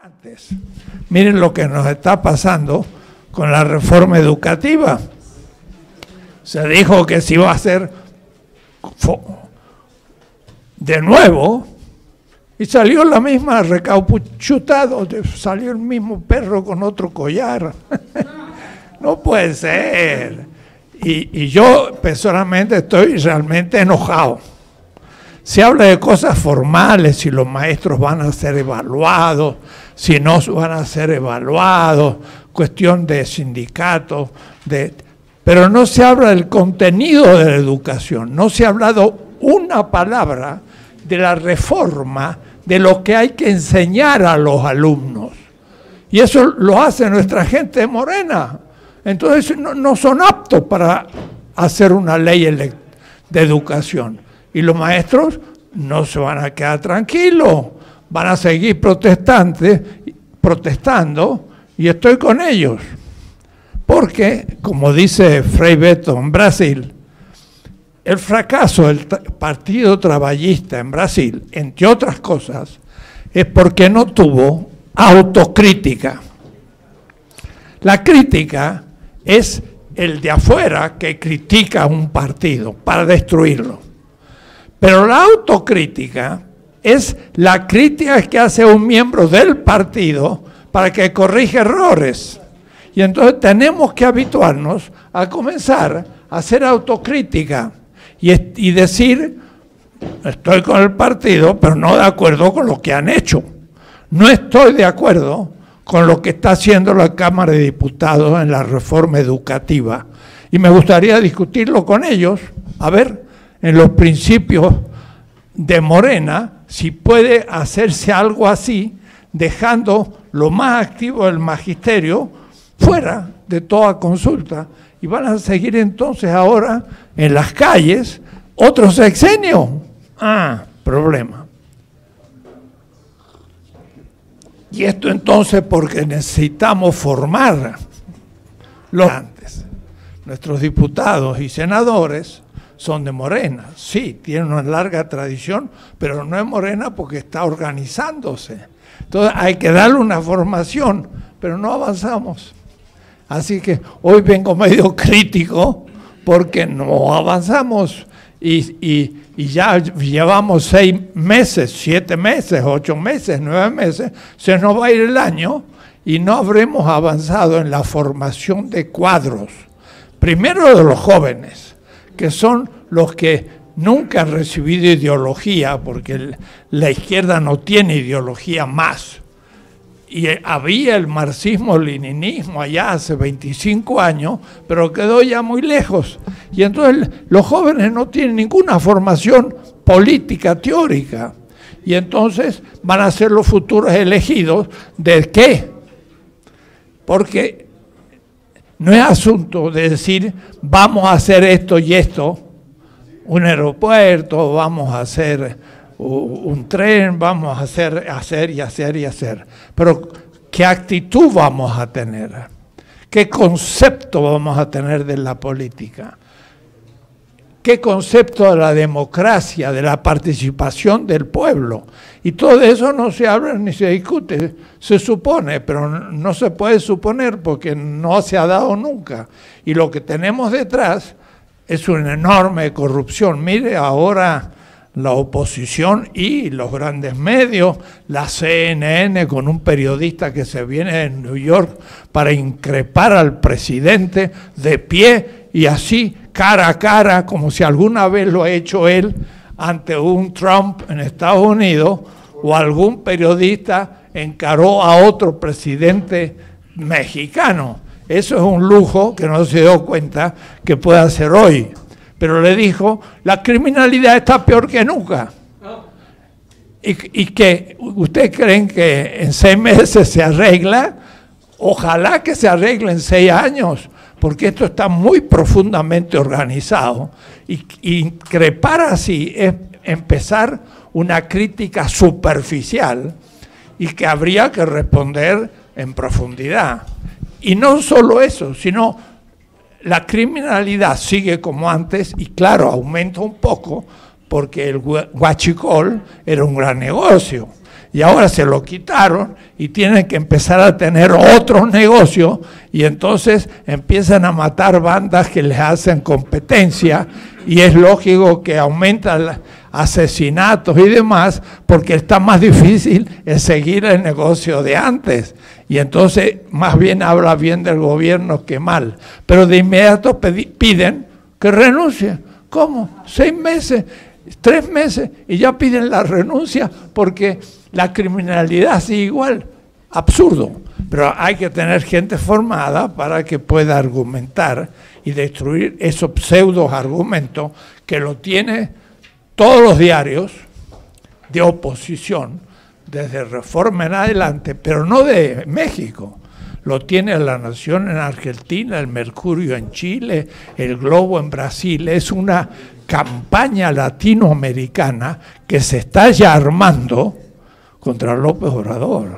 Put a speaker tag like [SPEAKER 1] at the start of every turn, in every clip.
[SPEAKER 1] antes. Miren lo que nos está pasando con la reforma educativa. Se dijo que se iba a hacer de nuevo y salió la misma recauchutado, salió el mismo perro con otro collar. No puede ser. Y yo personalmente estoy realmente enojado. Se habla de cosas formales, si los maestros van a ser evaluados, si no van a ser evaluados, cuestión de sindicatos, pero no se habla del contenido de la educación, no se ha hablado una palabra de la reforma, de lo que hay que enseñar a los alumnos. Y eso lo hace nuestra gente morena. Entonces no son aptos para hacer una ley de educación. Y los maestros no se van a quedar tranquilos, van a seguir protestando, y estoy con ellos. Porque, como dice Frei Beto en Brasil, el fracaso del Partido Trabajista en Brasil, entre otras cosas, es porque no tuvo autocrítica. La crítica es el de afuera que critica a un partido para destruirlo. Pero la autocrítica es la crítica que hace un miembro del partido para que corrija errores. Y entonces tenemos que habituarnos a comenzar a hacer autocrítica y decir, estoy con el partido, pero no de acuerdo con lo que han hecho. No estoy de acuerdo con lo que está haciendo la Cámara de Diputados en la reforma educativa. Y me gustaría discutirlo con ellos, a ver, en los principios de Morena, si puede hacerse algo así, dejando lo más activo del magisterio fuera de toda consulta, y van a seguir entonces ahora en las calles otro sexenio. Problema. Y esto entonces porque necesitamos formar los antes. Nuestros diputados y senadores son de Morena, sí, tienen una larga tradición, pero no es Morena porque está organizándose. Entonces hay que darle una formación, pero no avanzamos. Así que hoy vengo medio crítico porque no avanzamos y ya llevamos 6 meses, 7 meses, 8 meses, 9 meses, se nos va a ir el año y no habremos avanzado en la formación de cuadros. Primero de los jóvenes, que son los que nunca han recibido ideología, porque la izquierda no tiene ideología más. Y había el marxismo-leninismo allá hace 25 años, pero quedó ya muy lejos. Y entonces los jóvenes no tienen ninguna formación política teórica. Y entonces van a ser los futuros elegidos ¿de qué? Porque no es asunto de decir, vamos a hacer esto y esto, un aeropuerto, vamos a hacer un tren, vamos a hacer y hacer y hacer. Pero, ¿qué actitud vamos a tener? ¿Qué concepto vamos a tener de la política? ¿Qué concepto de la democracia, de la participación del pueblo? Y todo eso no se habla ni se discute, se supone, pero no se puede suponer porque no se ha dado nunca. Y lo que tenemos detrás es una enorme corrupción. Mire ahora la oposición y los grandes medios, la CNN con un periodista que se viene de New York para increpar al presidente de pie y así cara a cara, como si alguna vez lo ha hecho él ante un Trump en Estados Unidos, o algún periodista encaró a otro presidente mexicano. Eso es un lujo que no se dio cuenta que puede hacer hoy. Pero le dijo, la criminalidad está peor que nunca. Y que ustedes creen que en 6 meses se arregla, ojalá que se arregle en 6 años, porque esto está muy profundamente organizado. Y increpar así es empezar una crítica superficial y que habría que responder en profundidad. Y no solo eso, sino la criminalidad sigue como antes y claro, aumenta un poco porque el huachicol era un gran negocio. y ahora se lo quitaron y tienen que empezar a tener otros negocios y entonces empiezan a matar bandas que les hacen competencia y es lógico que aumentan asesinatos y demás porque está más difícil seguir el negocio de antes y entonces más bien habla bien del gobierno que mal, pero de inmediato piden que renuncie. ¿Cómo? 6 meses, 3 meses y ya piden la renuncia porque la criminalidad sigue igual. Absurdo. Pero hay que tener gente formada para que pueda argumentar y destruir esos pseudos argumentos que lo tiene todos los diarios de oposición, desde Reforma en adelante, pero no de México. Lo tiene La Nación en Argentina, el Mercurio en Chile, el Globo en Brasil. Es una campaña latinoamericana que se está ya armando contra López Obrador,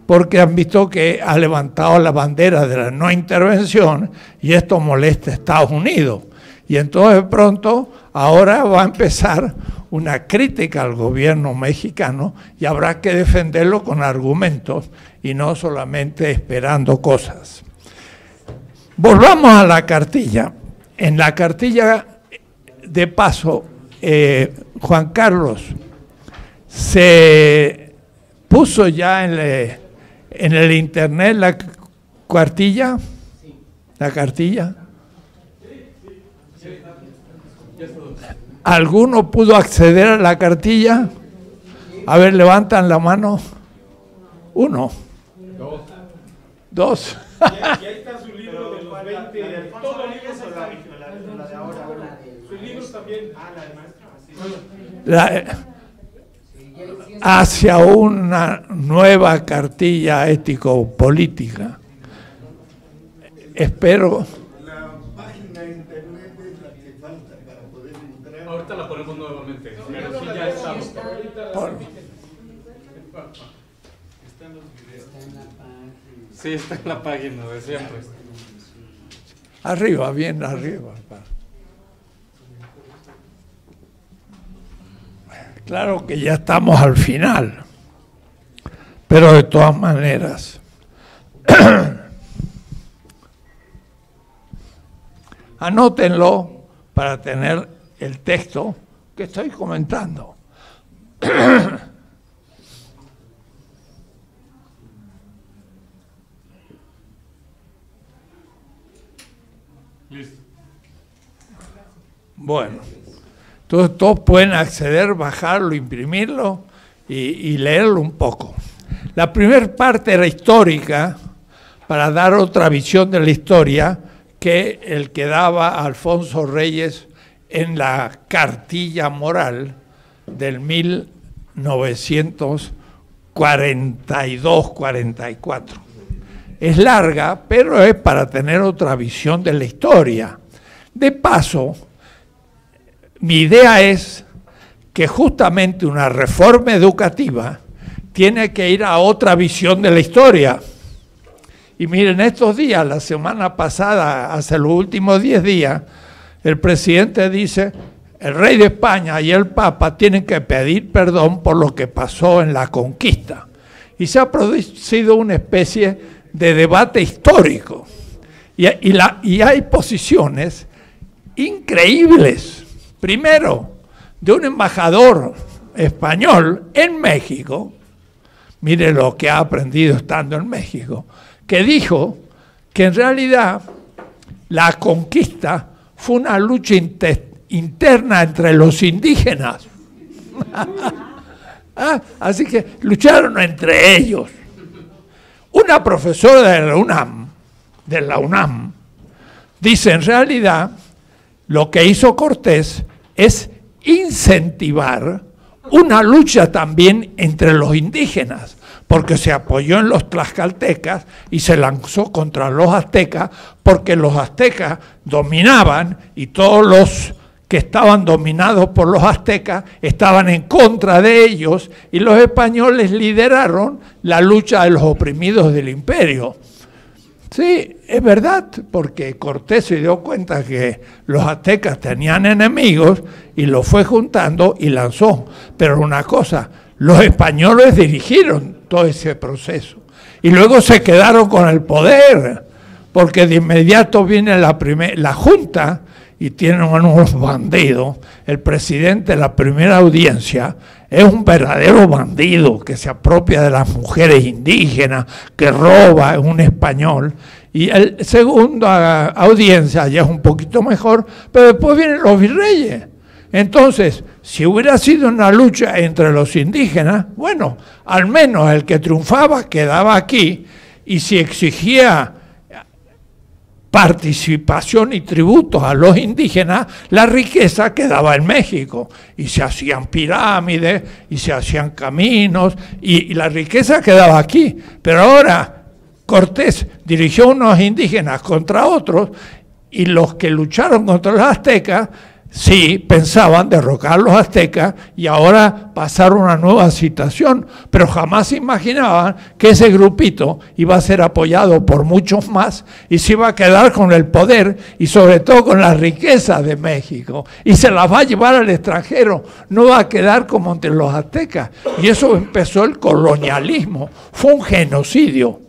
[SPEAKER 1] porque han visto que ha levantado la bandera de la no intervención y esto molesta a Estados Unidos. Y entonces pronto ahora va a empezar una crítica al gobierno mexicano y habrá que defenderlo con argumentos y no solamente esperando cosas. Volvamos a la cartilla. En la cartilla, de paso, Juan Carlos, se puso ya en el internet la cartilla. ¿La cartilla? ¿Alguno pudo acceder a la cartilla? A ver, levantan la mano. 1. 2.
[SPEAKER 2] Y ahí está su libro de los 20. Todos los libros están. Sus libros también.
[SPEAKER 1] La maestra. Hacia una nueva cartilla ético-política. Espero.
[SPEAKER 3] La página internet es la que falta para poder entrar.
[SPEAKER 2] Ahorita la ponemos nuevamente. Pero sí ya estamos.
[SPEAKER 3] Está en los videos.
[SPEAKER 2] Sí, está en la página de siempre.
[SPEAKER 1] Arriba, bien arriba. Claro que ya estamos al final, pero de todas maneras, anótenlo para tener el texto que estoy comentando.
[SPEAKER 2] Listo.
[SPEAKER 1] Bueno. Entonces todos pueden acceder, bajarlo, imprimirlo y leerlo un poco. La primera parte era histórica, para dar otra visión de la historia que el que daba Alfonso Reyes en la cartilla moral del 1942-44. Es larga, pero es para tener otra visión de la historia. De paso, mi idea es que justamente una reforma educativa tiene que ir a otra visión de la historia. Y miren, estos días, la semana pasada, hace los últimos 10 días, el presidente dice, el rey de España y el Papa tienen que pedir perdón por lo que pasó en la conquista. Y se ha producido una especie de debate histórico. Y hay posiciones increíbles. Primero, de un embajador español en México, mire lo que ha aprendido estando en México, que dijo que en realidad la conquista fue una lucha interna entre los indígenas. Así que lucharon entre ellos. Una profesora de la UNAM, dice en realidad lo que hizo Cortés es incentivar una lucha también entre los indígenas, porque se apoyó en los tlaxcaltecas y se lanzó contra los aztecas, porque los aztecas dominaban y todos los que estaban dominados por los aztecas estaban en contra de ellos y los españoles lideraron la lucha de los oprimidos del imperio. Sí, es verdad, porque Cortés se dio cuenta que los aztecas tenían enemigos y los fue juntando y lanzó. Pero una cosa, Los españoles dirigieron todo ese proceso y luego se quedaron con el poder, porque de inmediato viene la Junta y tienen unos bandidos. El presidente de la primera audiencia es un verdadero bandido que se apropia de las mujeres indígenas, que roba, es un español. Y el segundo audiencia ya es un poquito mejor, pero después vienen los virreyes. Entonces, si hubiera sido una lucha entre los indígenas, bueno, al menos el que triunfaba quedaba aquí, y si exigía participación y tributos a los indígenas, la riqueza quedaba en México, y se hacían pirámides, y se hacían caminos, y la riqueza quedaba aquí. Pero ahora Cortés dirigió unos indígenas contra otros, y los que lucharon contra los aztecas, sí, pensaban derrocar a los aztecas y ahora pasar una nueva situación, pero jamás imaginaban que ese grupito iba a ser apoyado por muchos más y se iba a quedar con el poder y sobre todo con la riqueza de México y se las va a llevar al extranjero, no va a quedar como entre los aztecas. Y eso empezó el colonialismo, fue un genocidio.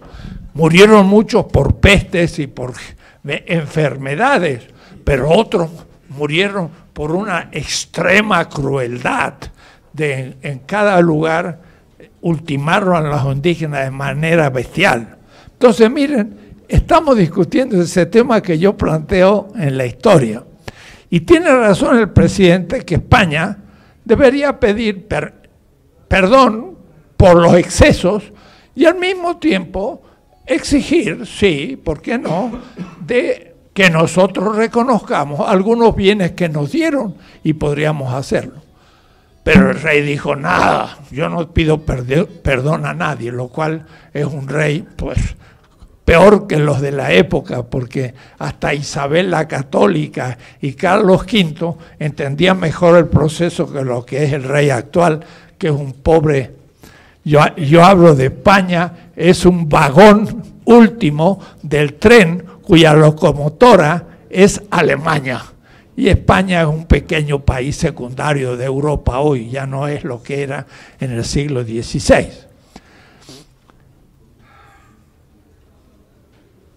[SPEAKER 1] Murieron muchos por pestes y por enfermedades, pero otros murieron por una extrema crueldad de en cada lugar ultimaron a los indígenas de manera bestial. Entonces, miren, estamos discutiendo ese tema que yo planteo en la historia. Y tiene razón el presidente que España debería pedir perdón por los excesos y al mismo tiempo exigir, sí, ¿por qué no?, de que nosotros reconozcamos algunos bienes que nos dieron y podríamos hacerlo. Pero el rey dijo, nada, yo no pido perdón a nadie, lo cual es un rey, pues, peor que los de la época, porque hasta Isabel la Católica y Carlos V entendían mejor el proceso que lo que es el rey actual, que es un pobre, yo hablo de España, es un vagón último del tren cuya locomotora es Alemania. Y España es un pequeño país secundario de Europa hoy, ya no es lo que era en el siglo XVI.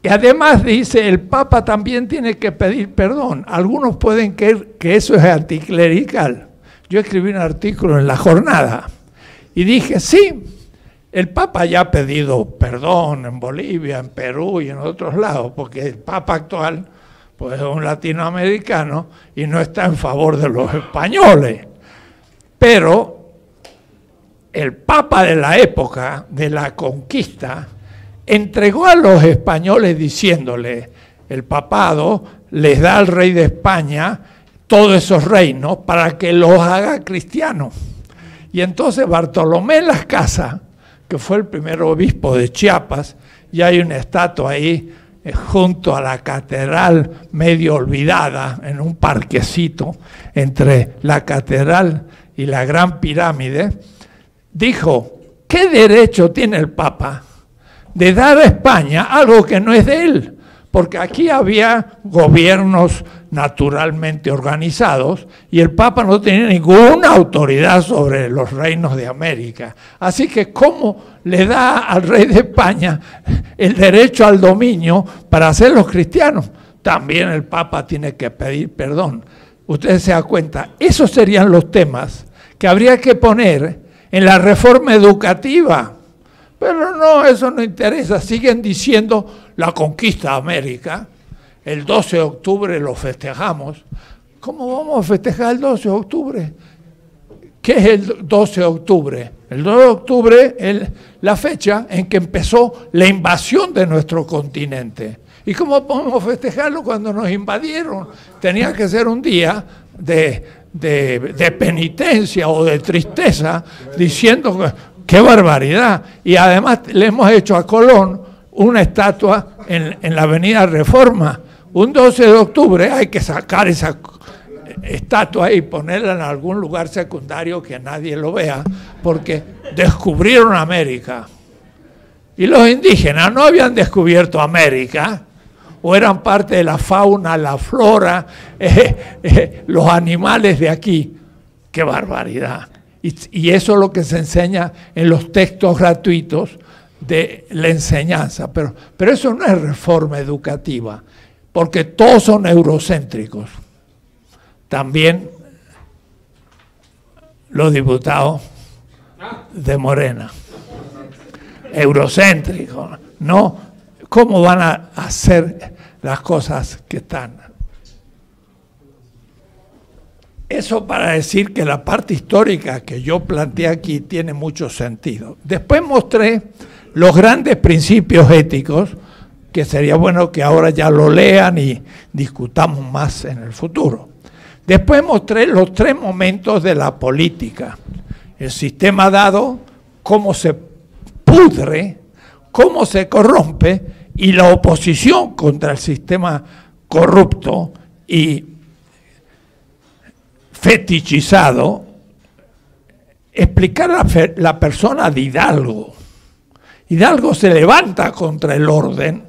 [SPEAKER 1] Y además dice, el Papa también tiene que pedir perdón. Algunos pueden creer que eso es anticlerical. Yo escribí un artículo en La Jornada y dije, sí, el Papa ya ha pedido perdón en Bolivia, en Perú y en otros lados, porque el Papa actual pues, es un latinoamericano y no está en favor de los españoles. Pero el Papa de la época de la conquista entregó a los españoles diciéndole, el papado les da al rey de España todos esos reinos para que los haga cristianos. Y entonces Bartolomé Las Casas, que fue el primer obispo de Chiapas, y hay una estatua ahí junto a la catedral medio olvidada, en un parquecito entre la catedral y la gran pirámide, dijo, ¿qué derecho tiene el Papa de dar a España algo que no es de él? Porque aquí había gobiernos naturalmente organizados y el Papa no tenía ninguna autoridad sobre los reinos de América. Así que, ¿cómo le da al rey de España el derecho al dominio para hacerlos cristianos? También el Papa tiene que pedir perdón. Ustedes se dan cuenta, esos serían los temas que habría que poner en la reforma educativa. Pero no, eso no interesa. Siguen diciendo la conquista de América. El 12 de octubre lo festejamos. ¿Cómo vamos a festejar el 12 de octubre? ¿Qué es el 12 de octubre? El 12 de octubre es la fecha en que empezó la invasión de nuestro continente. ¿Y cómo podemos festejarlo cuando nos invadieron? Tenía que ser un día de penitencia o de tristeza, diciendo que ¡qué barbaridad! Y además le hemos hecho a Colón una estatua en la avenida Reforma. Un 12 de octubre hay que sacar esa estatua y ponerla en algún lugar secundario que nadie lo vea, porque descubrieron América. Y los indígenas no habían descubierto América, o eran parte de la fauna, la flora, los animales de aquí. ¡Qué barbaridad! Y eso es lo que se enseña en los textos gratuitos de la enseñanza. Pero eso no es reforma educativa, porque todos son eurocéntricos. También los diputados de Morena. Eurocéntricos, ¿no? ¿Cómo van a hacer las cosas que están? Eso para decir que la parte histórica que yo planteé aquí tiene mucho sentido. Después mostré los grandes principios éticos, que sería bueno que ahora ya lo lean y discutamos más en el futuro. Después mostré los 3 momentos de la política. El sistema dado, cómo se pudre, cómo se corrompe, y la oposición contra el sistema corrupto y fetichizado. Explicar la persona de Hidalgo. Hidalgo se levanta contra el orden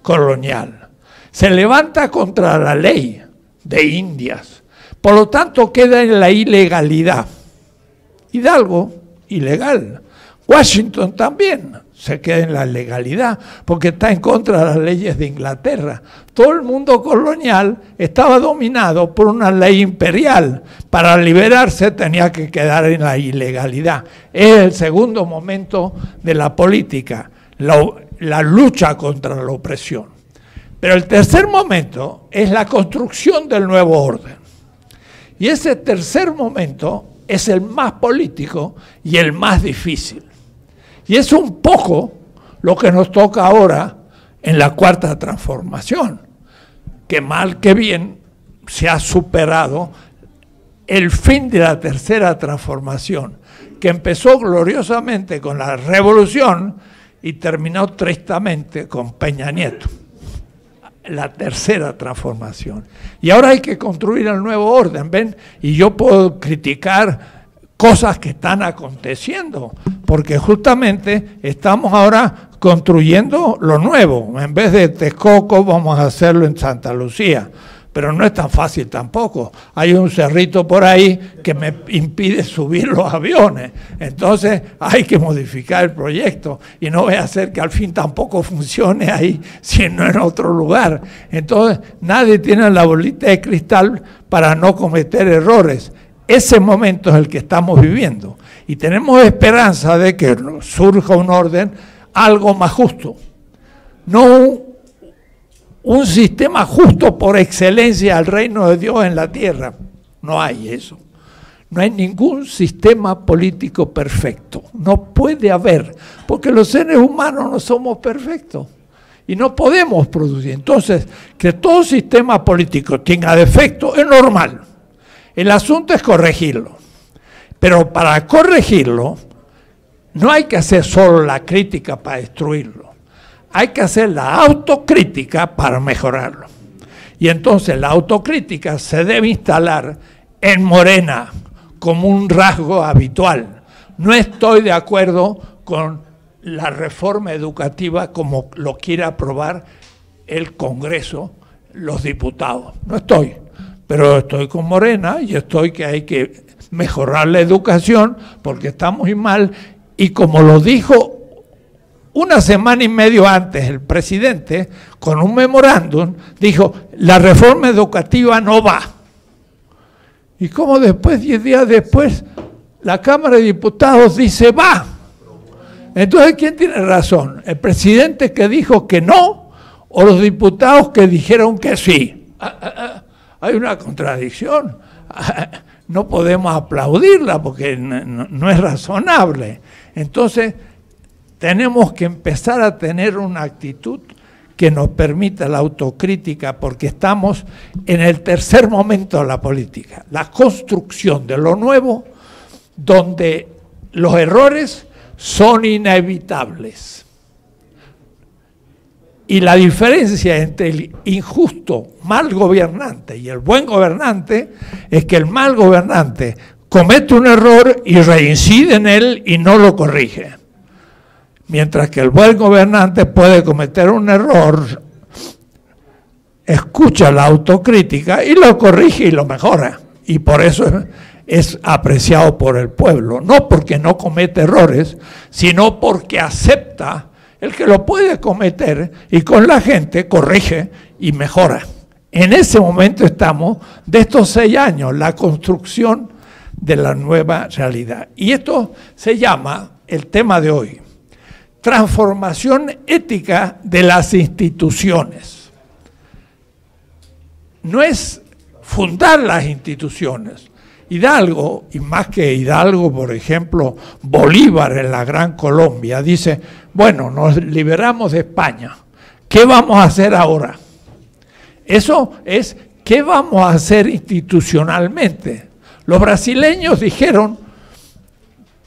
[SPEAKER 1] colonial, se levanta contra la ley de Indias, por lo tanto queda en la ilegalidad. Hidalgo, ilegal. Washington también se queda en la legalidad, porque está en contra de las leyes de Inglaterra. Todo el mundo colonial estaba dominado por una ley imperial. Para liberarse tenía que quedar en la ilegalidad. Es el segundo momento de la política, la lucha contra la opresión. Pero el tercer momento es la construcción del nuevo orden. Y ese tercer momento es el más político y el más difícil. Y es un poco lo que nos toca ahora en la cuarta transformación, que mal que bien se ha superado el fin de la tercera transformación, que empezó gloriosamente con la revolución y terminó tristamente con Peña Nieto. La tercera transformación. Y ahora hay que construir el nuevo orden, ¿ven? Y yo puedo criticar cosas que están aconteciendo, porque justamente estamos ahora construyendo lo nuevo. En vez de Texcoco vamos a hacerlo en Santa Lucía, pero no es tan fácil tampoco. Hay un cerrito por ahí que me impide subir los aviones, entonces hay que modificar el proyecto y no voy a hacer que al fin tampoco funcione ahí, sino en otro lugar. Entonces nadie tiene la bolita de cristal para no cometer errores. Ese momento es el que estamos viviendo y tenemos esperanza de que surja un orden algo más justo, no un sistema justo por excelencia al reino de Dios en la tierra. No hay eso. No hay ningún sistema político perfecto. No puede haber, porque los seres humanos no somos perfectos y no podemos producir. Entonces, que todo sistema político tenga defectos es normal. El asunto es corregirlo. Pero para corregirlo, no hay que hacer solo la crítica para destruirlo. Hay que hacer la autocrítica para mejorarlo. Y entonces la autocrítica se debe instalar en Morena como un rasgo habitual. No estoy de acuerdo con la reforma educativa como lo quiere aprobar el Congreso, los diputados. No estoy, pero estoy con Morena y estoy que hay que mejorar la educación porque está muy mal. Y como lo dijo una semana y medio antes el presidente, con un memorándum, dijo, la reforma educativa no va. Y como después, 10 días después, la Cámara de Diputados dice, va. Entonces, ¿quién tiene razón? ¿El presidente que dijo que no o los diputados que dijeron que sí? Hay una contradicción. No podemos aplaudirla porque no es razonable. Entonces, tenemos que empezar a tener una actitud que nos permita la autocrítica porque estamos en el tercer momento de la política, la construcción de lo nuevo, donde los errores son inevitables. Y la diferencia entre el injusto mal gobernante y el buen gobernante es que el mal gobernante comete un error y reincide en él y no lo corrige. Mientras que el buen gobernante puede cometer un error, escucha la autocrítica y lo corrige y lo mejora. Y por eso es apreciado por el pueblo, no porque no comete errores, sino porque acepta el que lo puede cometer y con la gente corrige y mejora. En ese momento estamos de estos 6 años, la construcción de la nueva realidad. Y esto se llama, el tema de hoy, transformación ética de las instituciones. No es fundar las instituciones. Hidalgo, y más que Hidalgo, por ejemplo, Bolívar en la Gran Colombia, dice, bueno, nos liberamos de España, ¿qué vamos a hacer ahora? Eso es, ¿qué vamos a hacer institucionalmente? Los brasileños dijeron,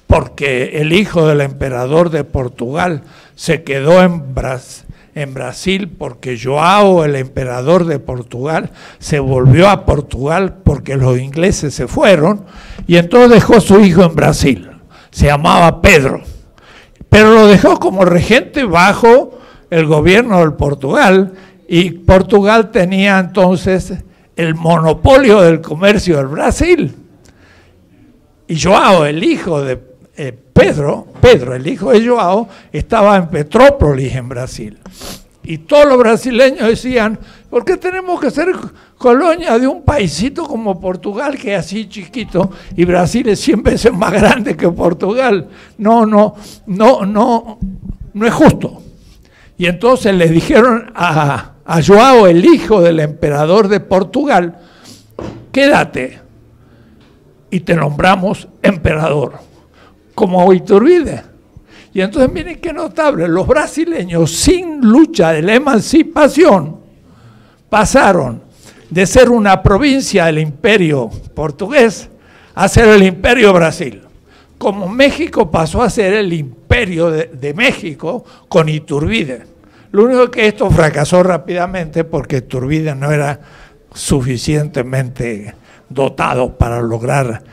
[SPEAKER 1] porque el hijo del emperador de Portugal se quedó en Brasil porque João, el emperador de Portugal, se volvió a Portugal porque los ingleses se fueron y entonces dejó su hijo en Brasil. Se llamaba Pedro, pero lo dejó como regente bajo el gobierno del Portugal y Portugal tenía entonces el monopolio del comercio del Brasil. Y João, el hijo de Pedro, el hijo de João, estaba en Petrópolis, en Brasil. Y todos los brasileños decían, ¿por qué tenemos que ser colonia de un paisito como Portugal, que es así chiquito, y Brasil es 100 veces más grande que Portugal? No es justo. Y entonces le dijeron a João, el hijo del emperador de Portugal, quédate y te nombramos emperador, como Iturbide. Y entonces miren qué notable, los brasileños sin lucha de la emancipación pasaron de ser una provincia del imperio portugués a ser el imperio Brasil. Como México pasó a ser el imperio de México con Iturbide. Lo único que esto fracasó rápidamente porque Iturbide no era suficientemente dotado para lograr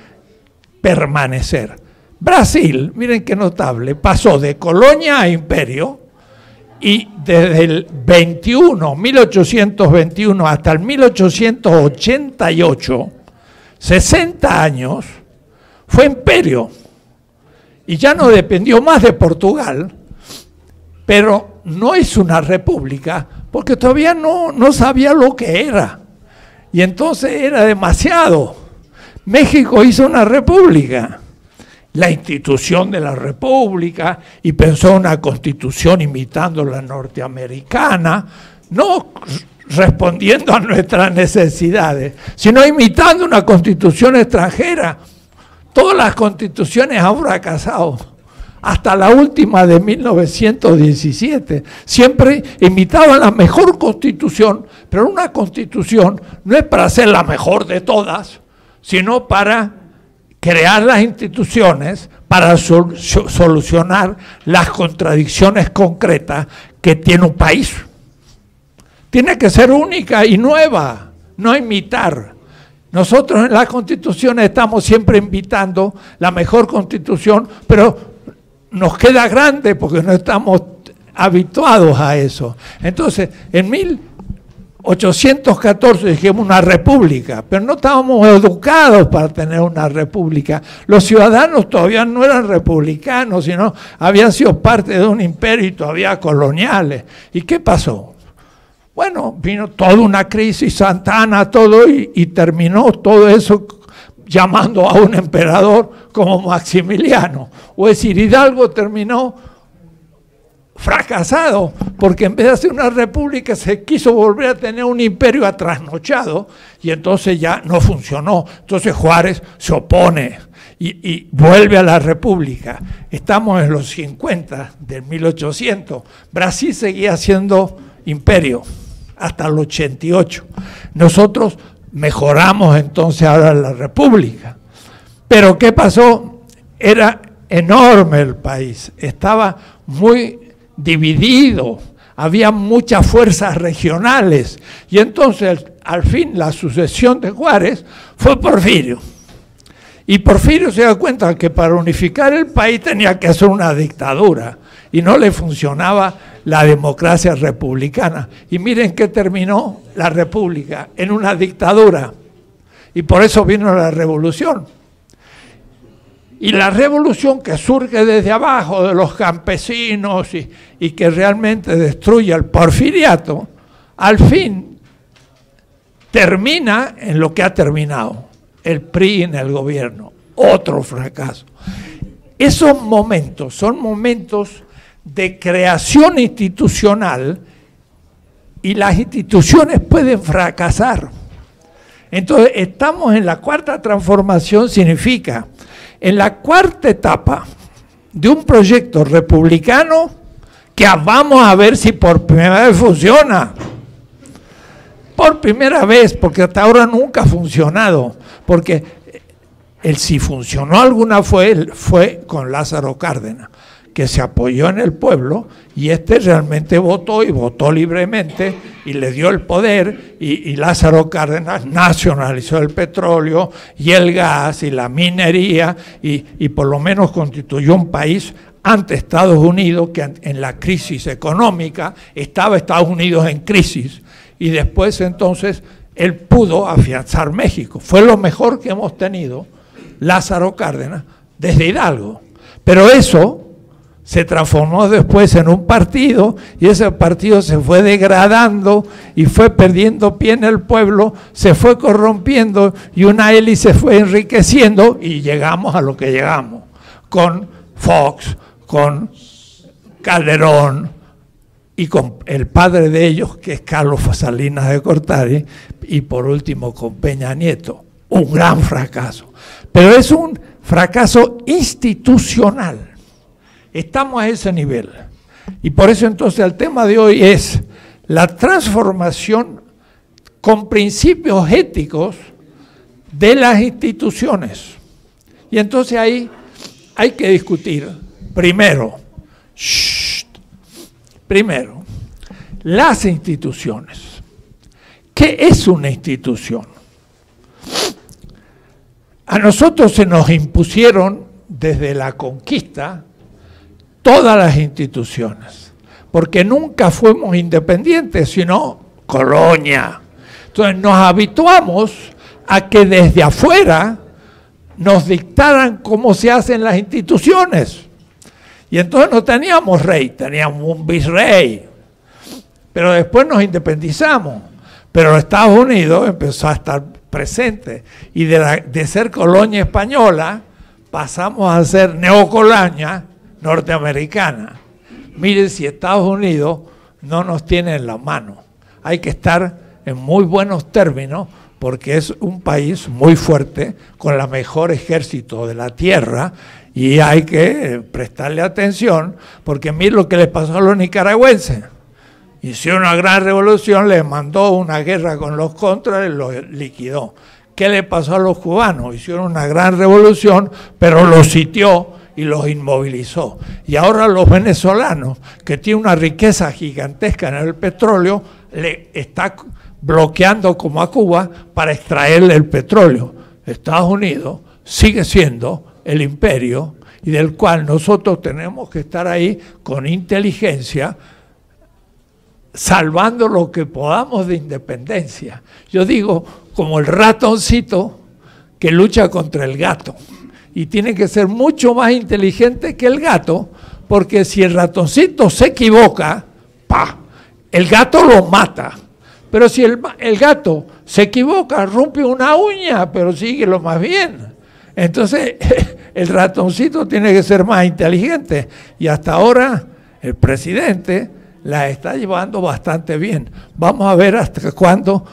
[SPEAKER 1] permanecer. Brasil, miren qué notable, pasó de colonia a imperio y desde el 1821 hasta el 1888, 60 años, fue imperio y ya no dependió más de Portugal, pero no es una república porque todavía no sabía lo que era y entonces era demasiado. México hizo una república, la institución de la república, y pensó una constitución imitando la norteamericana, no respondiendo a nuestras necesidades, sino imitando una constitución extranjera. Todas las constituciones han fracasado, hasta la última de 1917. Siempre imitaban la mejor constitución, pero una constitución no es para ser la mejor de todas, sino para crear las instituciones para solucionar las contradicciones concretas que tiene un país. Tiene que ser única y nueva, no imitar. Nosotros en las constituciones estamos siempre invitando la mejor constitución, pero nos queda grande porque no estamos habituados a eso. Entonces, en 1814 dijimos una república, pero no estábamos educados para tener una república. Los ciudadanos todavía no eran republicanos, sino habían sido parte de un imperio y todavía coloniales. ¿Y qué pasó? Bueno, vino toda una crisis, Santa Anna, todo, y terminó todo eso llamando a un emperador como Maximiliano. O es decir, Hidalgo terminó fracasado, porque en vez de hacer una república se quiso volver a tener un imperio atrasnochado y entonces ya no funcionó. Entonces Juárez se opone y vuelve a la república. Estamos en los 50 del 1800. Brasil seguía siendo imperio hasta el 88. Nosotros mejoramos entonces ahora la república. Pero ¿qué pasó? Era enorme el país, estaba muy dividido, había muchas fuerzas regionales y entonces al fin la sucesión de Juárez fue Porfirio. Y Porfirio se da cuenta que para unificar el país tenía que hacer una dictadura y no le funcionaba la democracia republicana. Y miren que terminó la república en una dictadura y por eso vino la revolución. Y la revolución que surge desde abajo de los campesinos y que realmente destruye al porfiriato, al fin termina en lo que ha terminado, el PRI en el gobierno, otro fracaso. Esos momentos son momentos de creación institucional y las instituciones pueden fracasar. Entonces, estamos en la cuarta transformación, significa en la cuarta etapa de un proyecto republicano que vamos a ver si por primera vez funciona. Por primera vez, porque hasta ahora nunca ha funcionado, porque si funcionó alguna fue con Lázaro Cárdenas, que se apoyó en el pueblo y realmente votó y votó libremente y le dio el poder y Lázaro Cárdenas nacionalizó el petróleo y el gas y la minería y por lo menos constituyó un país ante Estados Unidos que en la crisis económica estaba Estados Unidos en crisis y después entonces él pudo afianzar México. Fue lo mejor que hemos tenido Lázaro Cárdenas desde Hidalgo, pero eso se transformó después en un partido y ese partido se fue degradando y fue perdiendo pie en el pueblo, se fue corrompiendo y una élite se fue enriqueciendo y llegamos a lo que llegamos, con Fox, con Calderón y con el padre de ellos que es Carlos Salinas de Gortari y por último con Peña Nieto, un gran fracaso, pero es un fracaso institucional. Estamos a ese nivel. Y por eso entonces el tema de hoy es la transformación con principios éticos de las instituciones. Y entonces ahí hay que discutir, primero, las instituciones. ¿Qué es una institución? A nosotros se nos impusieron desde la conquista todas las instituciones, porque nunca fuimos independientes, sino colonia. Entonces nos habituamos a que desde afuera nos dictaran cómo se hacen las instituciones. Y entonces no teníamos rey, teníamos un virrey. Pero después nos independizamos. Pero Estados Unidos empezó a estar presente. Y de ser colonia española, pasamos a ser neocolonia norteamericana. Miren si Estados Unidos no nos tiene en la mano. Hay que estar en muy buenos términos porque es un país muy fuerte, con el mejor ejército de la tierra y hay que prestarle atención porque miren lo que le pasó a los nicaragüenses. Hicieron una gran revolución, les mandó una guerra con los contras y los liquidó. ¿Qué le pasó a los cubanos? Hicieron una gran revolución, pero los sitió y los inmovilizó. Y ahora los venezolanos, que tienen una riqueza gigantesca en el petróleo, le está bloqueando como a Cuba para extraerle el petróleo. Estados Unidos sigue siendo el imperio y del cual nosotros tenemos que estar ahí con inteligencia, salvando lo que podamos de independencia. Yo digo, como el ratoncito que lucha contra el gato. Y tiene que ser mucho más inteligente que el gato, porque si el ratoncito se equivoca, ¡pah!, el gato lo mata. Pero si el gato se equivoca, rompe una uña, pero sigue lo más bien. Entonces, el ratoncito tiene que ser más inteligente. Y hasta ahora, el presidente la está llevando bastante bien. Vamos a ver hasta cuándo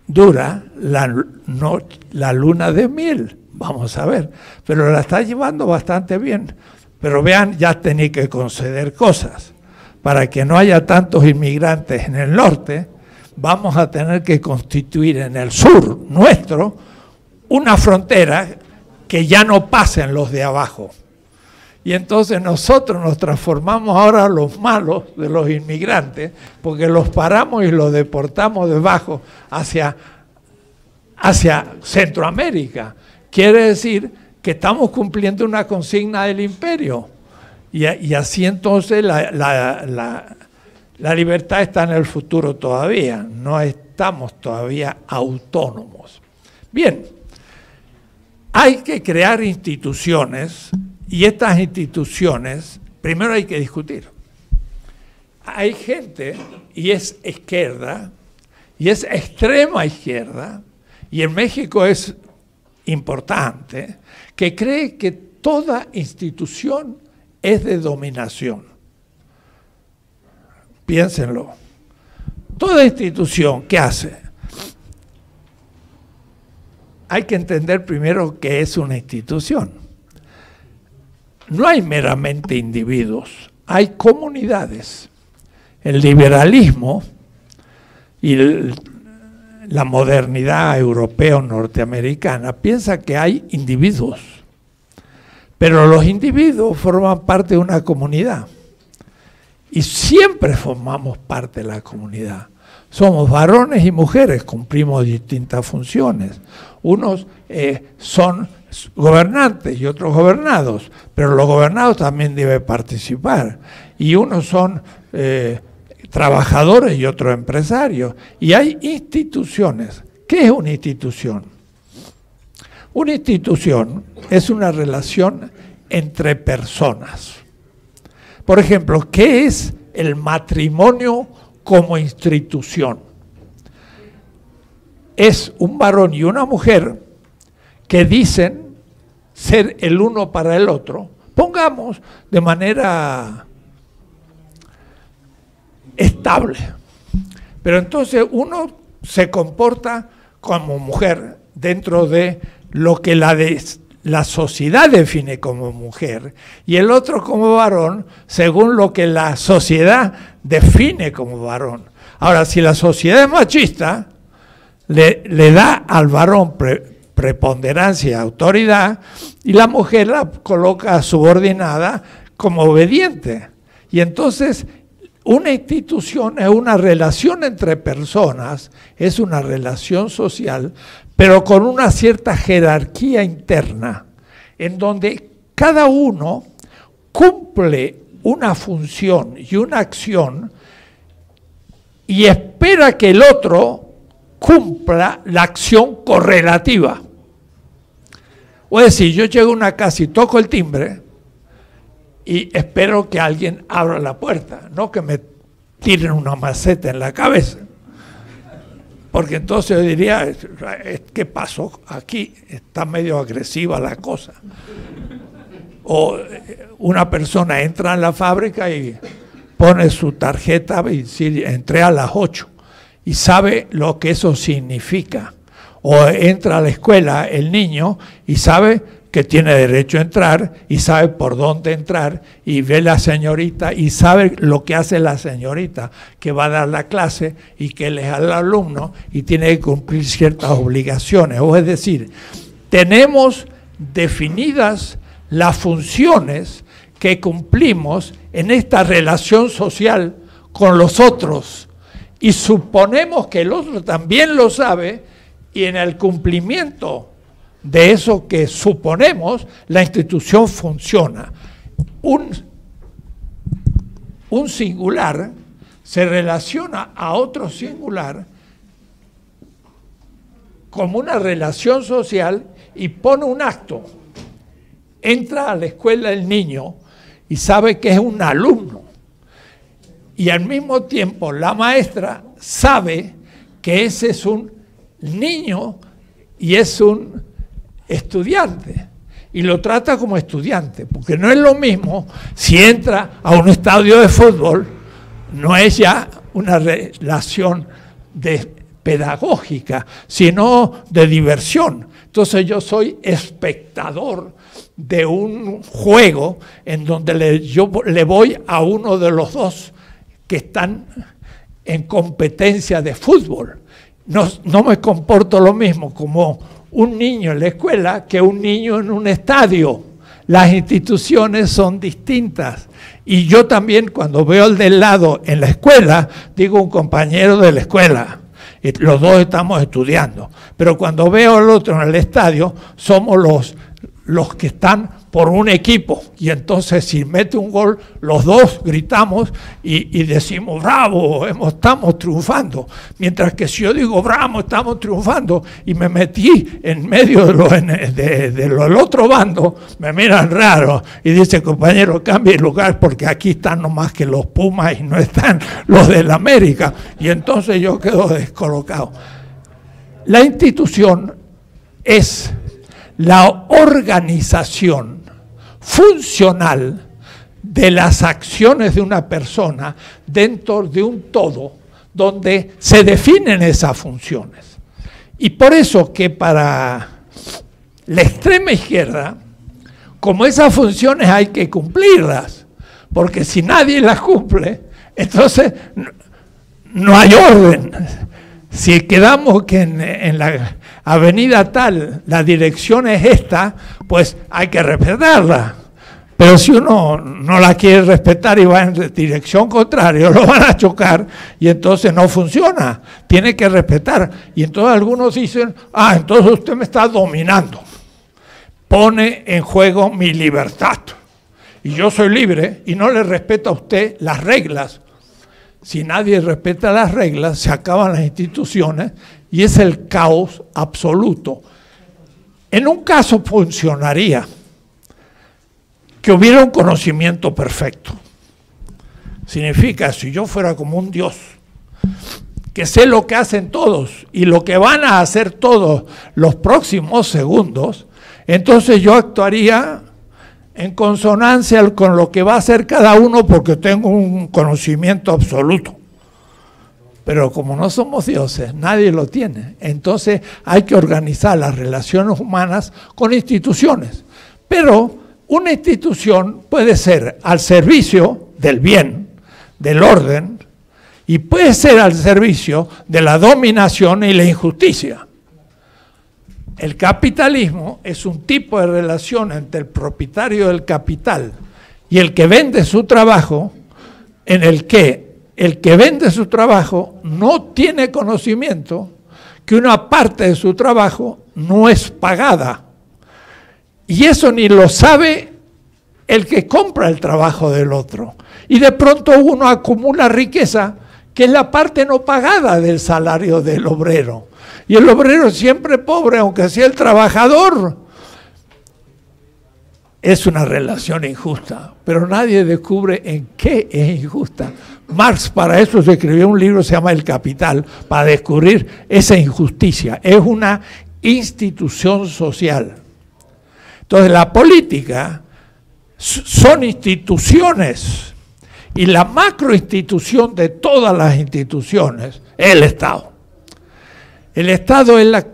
[SPEAKER 1] dura la luna de miel. Vamos a ver, pero la está llevando bastante bien. Pero vean, ya tenía que conceder cosas. Para que no haya tantos inmigrantes en el norte, vamos a tener que constituir en el sur nuestro una frontera que ya no pasen los de abajo. Y entonces nosotros nos transformamos ahora los malos de los inmigrantes, porque los paramos y los deportamos debajo hacia Centroamérica. Quiere decir que estamos cumpliendo una consigna del imperio. Y así entonces la libertad está en el futuro todavía. No estamos todavía autónomos. Bien, Hay que crear instituciones, y estas instituciones, primero hay que discutir. Hay gente, y es izquierda, y es extrema izquierda, y en México es importante, que cree que toda institución es de dominación. Piénsenlo. Toda institución, ¿qué hace? Hay que entender primero qué es una institución. No hay meramente individuos, hay comunidades. El liberalismo y la modernidad europea o norteamericana piensa que hay individuos, pero los individuos forman parte de una comunidad y siempre formamos parte de la comunidad. Somos varones y mujeres, cumplimos distintas funciones. Unos son gobernantes y otros gobernados, pero los gobernados también deben participar. Y unos son trabajadores y otros empresarios. Y hay instituciones. ¿Qué es una institución? Una institución es una relación entre personas. Por ejemplo, ¿qué es el matrimonio como institución? Es un varón y una mujer que dicen ser el uno para el otro, pongamos de manera estable. Pero entonces uno se comporta como mujer dentro de lo que la sociedad define como mujer, y el otro como varón según lo que la sociedad define como varón. Ahora, si la sociedad es machista, le da al varón preponderancia y autoridad, y la mujer la coloca subordinada como obediente. Y entonces una institución es una relación entre personas, es una relación social, pero con una cierta jerarquía interna, en donde cada uno cumple una función y una acción y espera que el otro cumpla la acción correlativa. O es decir, yo llego a una casa y toco el timbre y espero que alguien abra la puerta, no que me tiren una maceta en la cabeza. Porque entonces yo diría, ¿qué pasó? Aquí está medio agresiva la cosa. O una persona entra en la fábrica y pone su tarjeta y dice, entré a las 8 y sabe lo que eso significa. O entra a la escuela el niño y sabe que tiene derecho a entrar y sabe por dónde entrar y ve la señorita y sabe lo que hace la señorita, que va a dar la clase y que él es el alumno y tiene que cumplir ciertas obligaciones. O es decir, tenemos definidas las funciones que cumplimos en esta relación social con los otros y suponemos que el otro también lo sabe, y en el cumplimiento de eso que suponemos, la institución funciona. Un singular se relaciona a otro singular como una relación social y pone un acto. Entra a la escuela el niño y sabe que es un alumno. Y al mismo tiempo la maestra sabe que ese es un niño y es un estudiante, y lo trata como estudiante, porque no es lo mismo si entra a un estadio de fútbol, no es ya una relación pedagógica, sino de diversión. Entonces yo soy espectador de un juego en donde yo le voy a uno de los dos que están en competencia de fútbol. No me comporto lo mismo como un niño en la escuela que un niño en un estadio. Las instituciones son distintas. Y yo también, cuando veo al del lado en la escuela, digo un compañero de la escuela. Los dos estamos estudiando. Pero cuando veo al otro en el estadio, somos los que están por un equipo, y entonces si mete un gol, los dos gritamos y decimos bravo, estamos triunfando, mientras que si yo digo bravo, estamos triunfando, y me metí en medio del otro bando, me miran raro, y dice, compañero, cambie de lugar, porque aquí están nomás que los Pumas y no están los del América, y entonces yo quedo descolocado. La institución es la organización funcional de las acciones de una persona dentro de un todo donde se definen esas funciones. Y por eso que para la extrema izquierda, como esas funciones hay que cumplirlas, porque si nadie las cumple, entonces no hay orden. Si quedamos que en la avenida tal, la dirección es esta, pues hay que respetarla. Pero si uno no la quiere respetar y va en dirección contraria, lo van a chocar y entonces no funciona. Tiene que respetar. Y entonces algunos dicen, entonces usted me está dominando. Pone en juego mi libertad. Y yo soy libre y no le respeto a usted las reglas. Si nadie respeta las reglas, se acaban las instituciones y es el caos absoluto. En un caso funcionaría que hubiera un conocimiento perfecto. Significa, si yo fuera como un Dios, que sé lo que hacen todos y lo que van a hacer todos los próximos segundos, entonces yo actuaría en consonancia con lo que va a hacer cada uno porque tengo un conocimiento absoluto. Pero como no somos dioses, nadie lo tiene. Entonces hay que organizar las relaciones humanas con instituciones. Pero una institución puede ser al servicio del bien, del orden, y puede ser al servicio de la dominación y la injusticia. El capitalismo es un tipo de relación entre el propietario del capital y el que vende su trabajo, en el que el que vende su trabajo no tiene conocimiento que una parte de su trabajo no es pagada. Y eso ni lo sabe el que compra el trabajo del otro. Y de pronto uno acumula riqueza, que es la parte no pagada del salario del obrero. Y el obrero es siempre pobre, aunque sea el trabajador. Es una relación injusta, pero nadie descubre en qué es injusta. Marx para eso se escribió un libro que se llama El Capital, para descubrir esa injusticia. Es una institución social. Entonces la política son instituciones, y la macroinstitución de todas las instituciones es el Estado. El Estado es la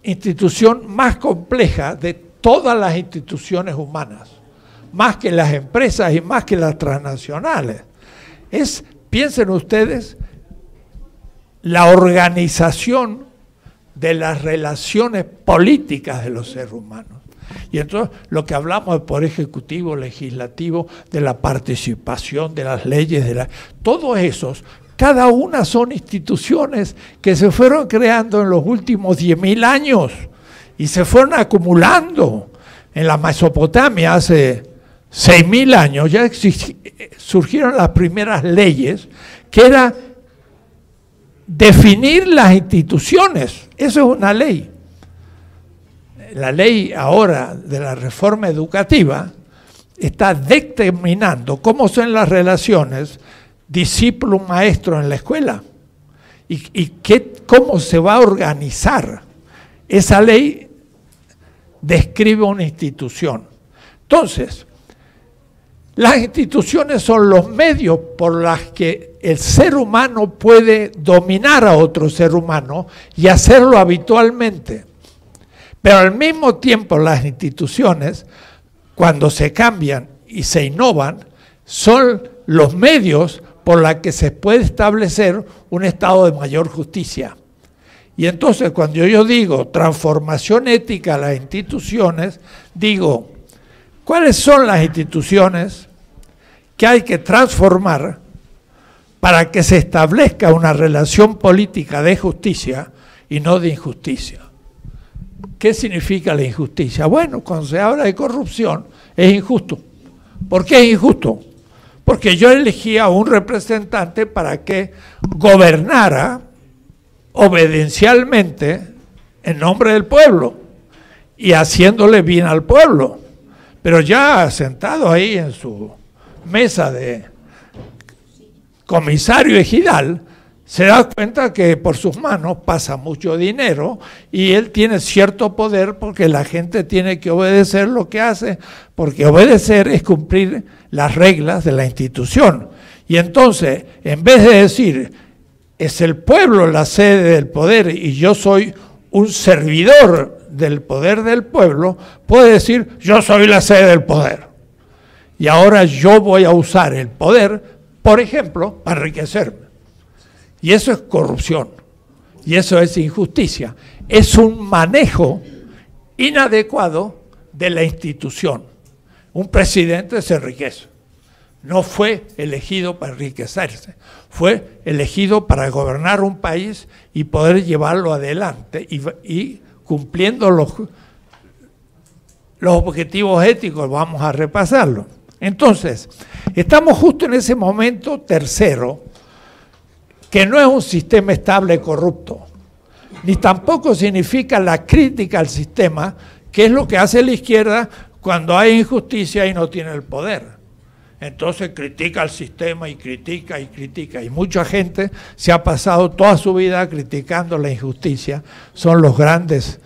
[SPEAKER 1] institución más compleja de todas las instituciones humanas, más que las empresas y más que las transnacionales. Piensen ustedes, la organización de las relaciones políticas de los seres humanos. Y entonces lo que hablamos de poder ejecutivo, legislativo, de la participación, de las leyes, todos esos, cada una son instituciones que se fueron creando en los últimos 10.000 años y se fueron acumulando. En la Mesopotamia hace 6.000 años ya surgieron las primeras leyes, que era definir las instituciones. Eso es una ley. La ley ahora de la reforma educativa está determinando cómo son las relaciones discípulo-maestro en la escuela y cómo se va a organizar. Esa ley describe una institución. Entonces, las instituciones son los medios por los que el ser humano puede dominar a otro ser humano y hacerlo habitualmente. Pero al mismo tiempo las instituciones, cuando se cambian y se innovan, son los medios por los que se puede establecer un estado de mayor justicia. Y entonces cuando yo digo transformación ética a las instituciones, digo, ¿cuáles son las instituciones que hay que transformar para que se establezca una relación política de justicia y no de injusticia? ¿qué significa la injusticia? Bueno, cuando se habla de corrupción, es injusto. ¿Por qué es injusto? Porque yo elegí a un representante para que gobernara obediencialmente en nombre del pueblo y haciéndole bien al pueblo. Pero ya sentado ahí en su mesa de comisario ejidal, se da cuenta que por sus manos pasa mucho dinero y él tiene cierto poder porque la gente tiene que obedecer lo que hace, porque obedecer es cumplir las reglas de la institución. Y entonces, en vez de decir, es el pueblo la sede del poder y yo soy un servidor del poder del pueblo, puede decir, yo soy la sede del poder. Y ahora yo voy a usar el poder, por ejemplo, para enriquecerme. Y eso es corrupción, y eso es injusticia. Es un manejo inadecuado de la institución. Un presidente se enriquece. No fue elegido para enriquecerse, fue elegido para gobernar un país y poder llevarlo adelante y cumpliendo los objetivos éticos, vamos a repasarlo. Entonces, estamos justo en ese momento tercero, que no es un sistema estable corrupto, ni tampoco significa la crítica al sistema, que es lo que hace la izquierda cuando hay injusticia y no tiene el poder. Entonces critica al sistema y critica y critica, y mucha gente se ha pasado toda su vida criticando la injusticia. Son los grandes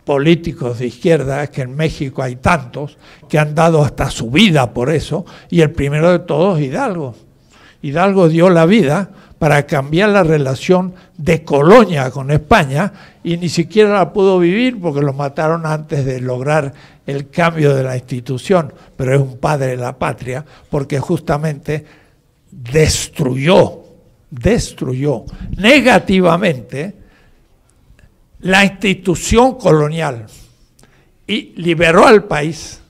[SPEAKER 1] políticos de izquierda, que en México hay tantos, que han dado hasta su vida por eso, y el primero de todos, Hidalgo. Hidalgo dio la vida para cambiar la relación de colonia con España y ni siquiera la pudo vivir porque lo mataron antes de lograr el cambio de la institución, pero es un padre de la patria porque justamente destruyó negativamente la institución colonial y liberó al país.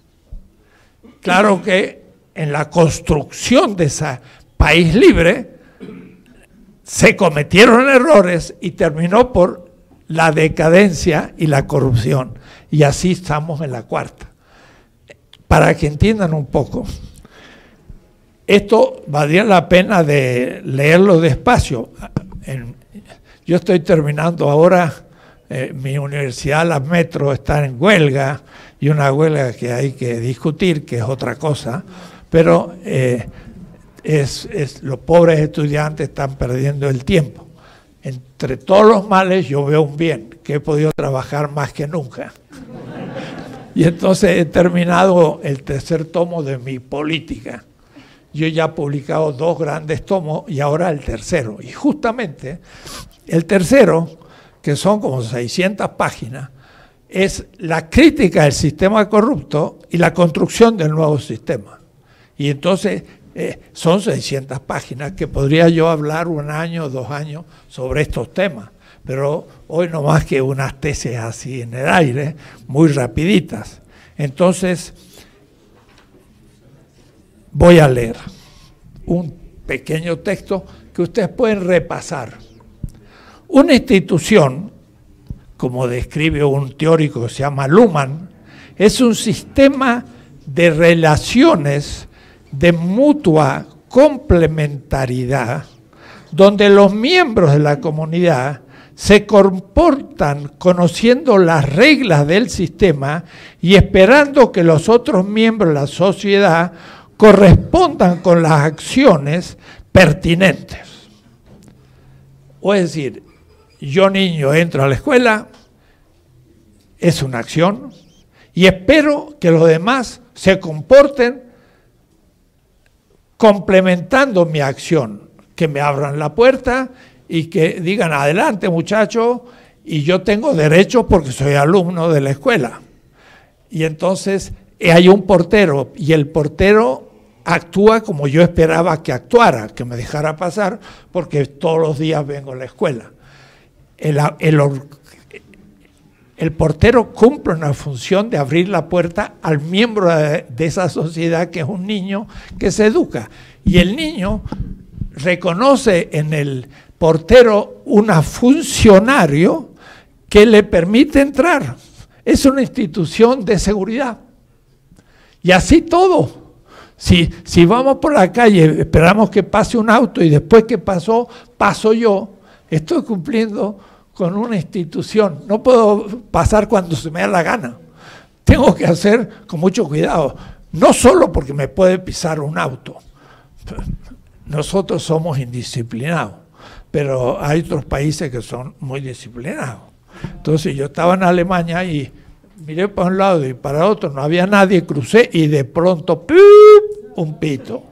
[SPEAKER 1] Claro que en la construcción de ese país libre se cometieron errores y terminó por la decadencia y la corrupción. Y así estamos en la cuarta. Para que entiendan un poco, esto valdría la pena de leerlo despacio. Yo estoy terminando ahora, mi universidad, la Metro, está en huelga, y una huelga que hay que discutir, que es otra cosa, pero los pobres estudiantes están perdiendo el tiempo. Entre todos los males yo veo un bien, que he podido trabajar más que nunca. Y entonces he terminado el tercer tomo de mi política. Yo ya he publicado 2 grandes tomos y ahora el tercero. Y justamente el tercero, que son como 600 páginas, es la crítica del sistema corrupto y la construcción del nuevo sistema. Y entonces son 600 páginas que podría yo hablar 1 año, 2 años sobre estos temas, pero hoy no más que unas tesis así en el aire, muy rapiditas. Entonces, voy a leer un pequeño texto que ustedes pueden repasar. Una institución, como describe un teórico que se llama Luhmann, es un sistema de relaciones de mutua complementariedad, donde los miembros de la comunidad se comportan conociendo las reglas del sistema y esperando que los otros miembros de la sociedad correspondan con las acciones pertinentes. O es decir, yo niño entro a la escuela, es una acción, y espero que los demás se comporten complementando mi acción, que me abran la puerta y que digan adelante muchacho, y yo tengo derechos porque soy alumno de la escuela. Y entonces hay un portero y el portero actúa como yo esperaba que actuara, que me dejara pasar porque todos los días vengo a la escuela. El portero cumple una función de abrir la puerta al miembro de esa sociedad que es un niño que se educa. Y el niño reconoce en el portero un funcionario que le permite entrar. es una institución de seguridad. Y así todo. Si vamos por la calle, esperamos que pase un auto y después que pasó, paso yo, estoy cumpliendo con una institución. No puedo pasar cuando se me da la gana. Tengo que hacer con mucho cuidado. No solo porque me puede pisar un auto. Nosotros somos indisciplinados, pero hay otros países que son muy disciplinados. Entonces yo estaba en Alemania y miré para un lado y para otro, no había nadie, crucé y de pronto ¡pip! Un pito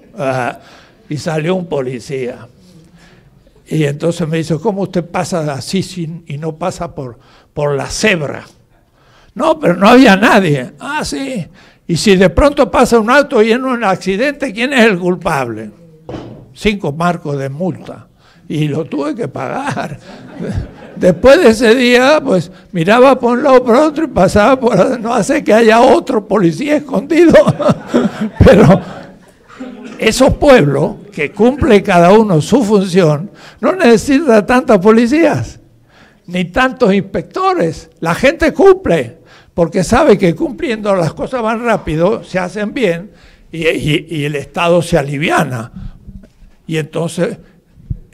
[SPEAKER 1] y salió un policía. Y entonces me dice, ¿cómo usted pasa así y no pasa por la cebra? No, pero no había nadie. Ah, sí. Y si de pronto pasa un auto y en un accidente, ¿quién es el culpable? 5 marcos de multa. Y lo tuve que pagar. Después de ese día, pues miraba por un lado por otro y pasaba por... No hace que haya otro policía escondido. Pero esos pueblos que cumple cada uno su función, no necesitan tantas policías, ni tantos inspectores. La gente cumple, porque sabe que cumpliendo las cosas van rápido, se hacen bien, y el Estado se aliviana. Y entonces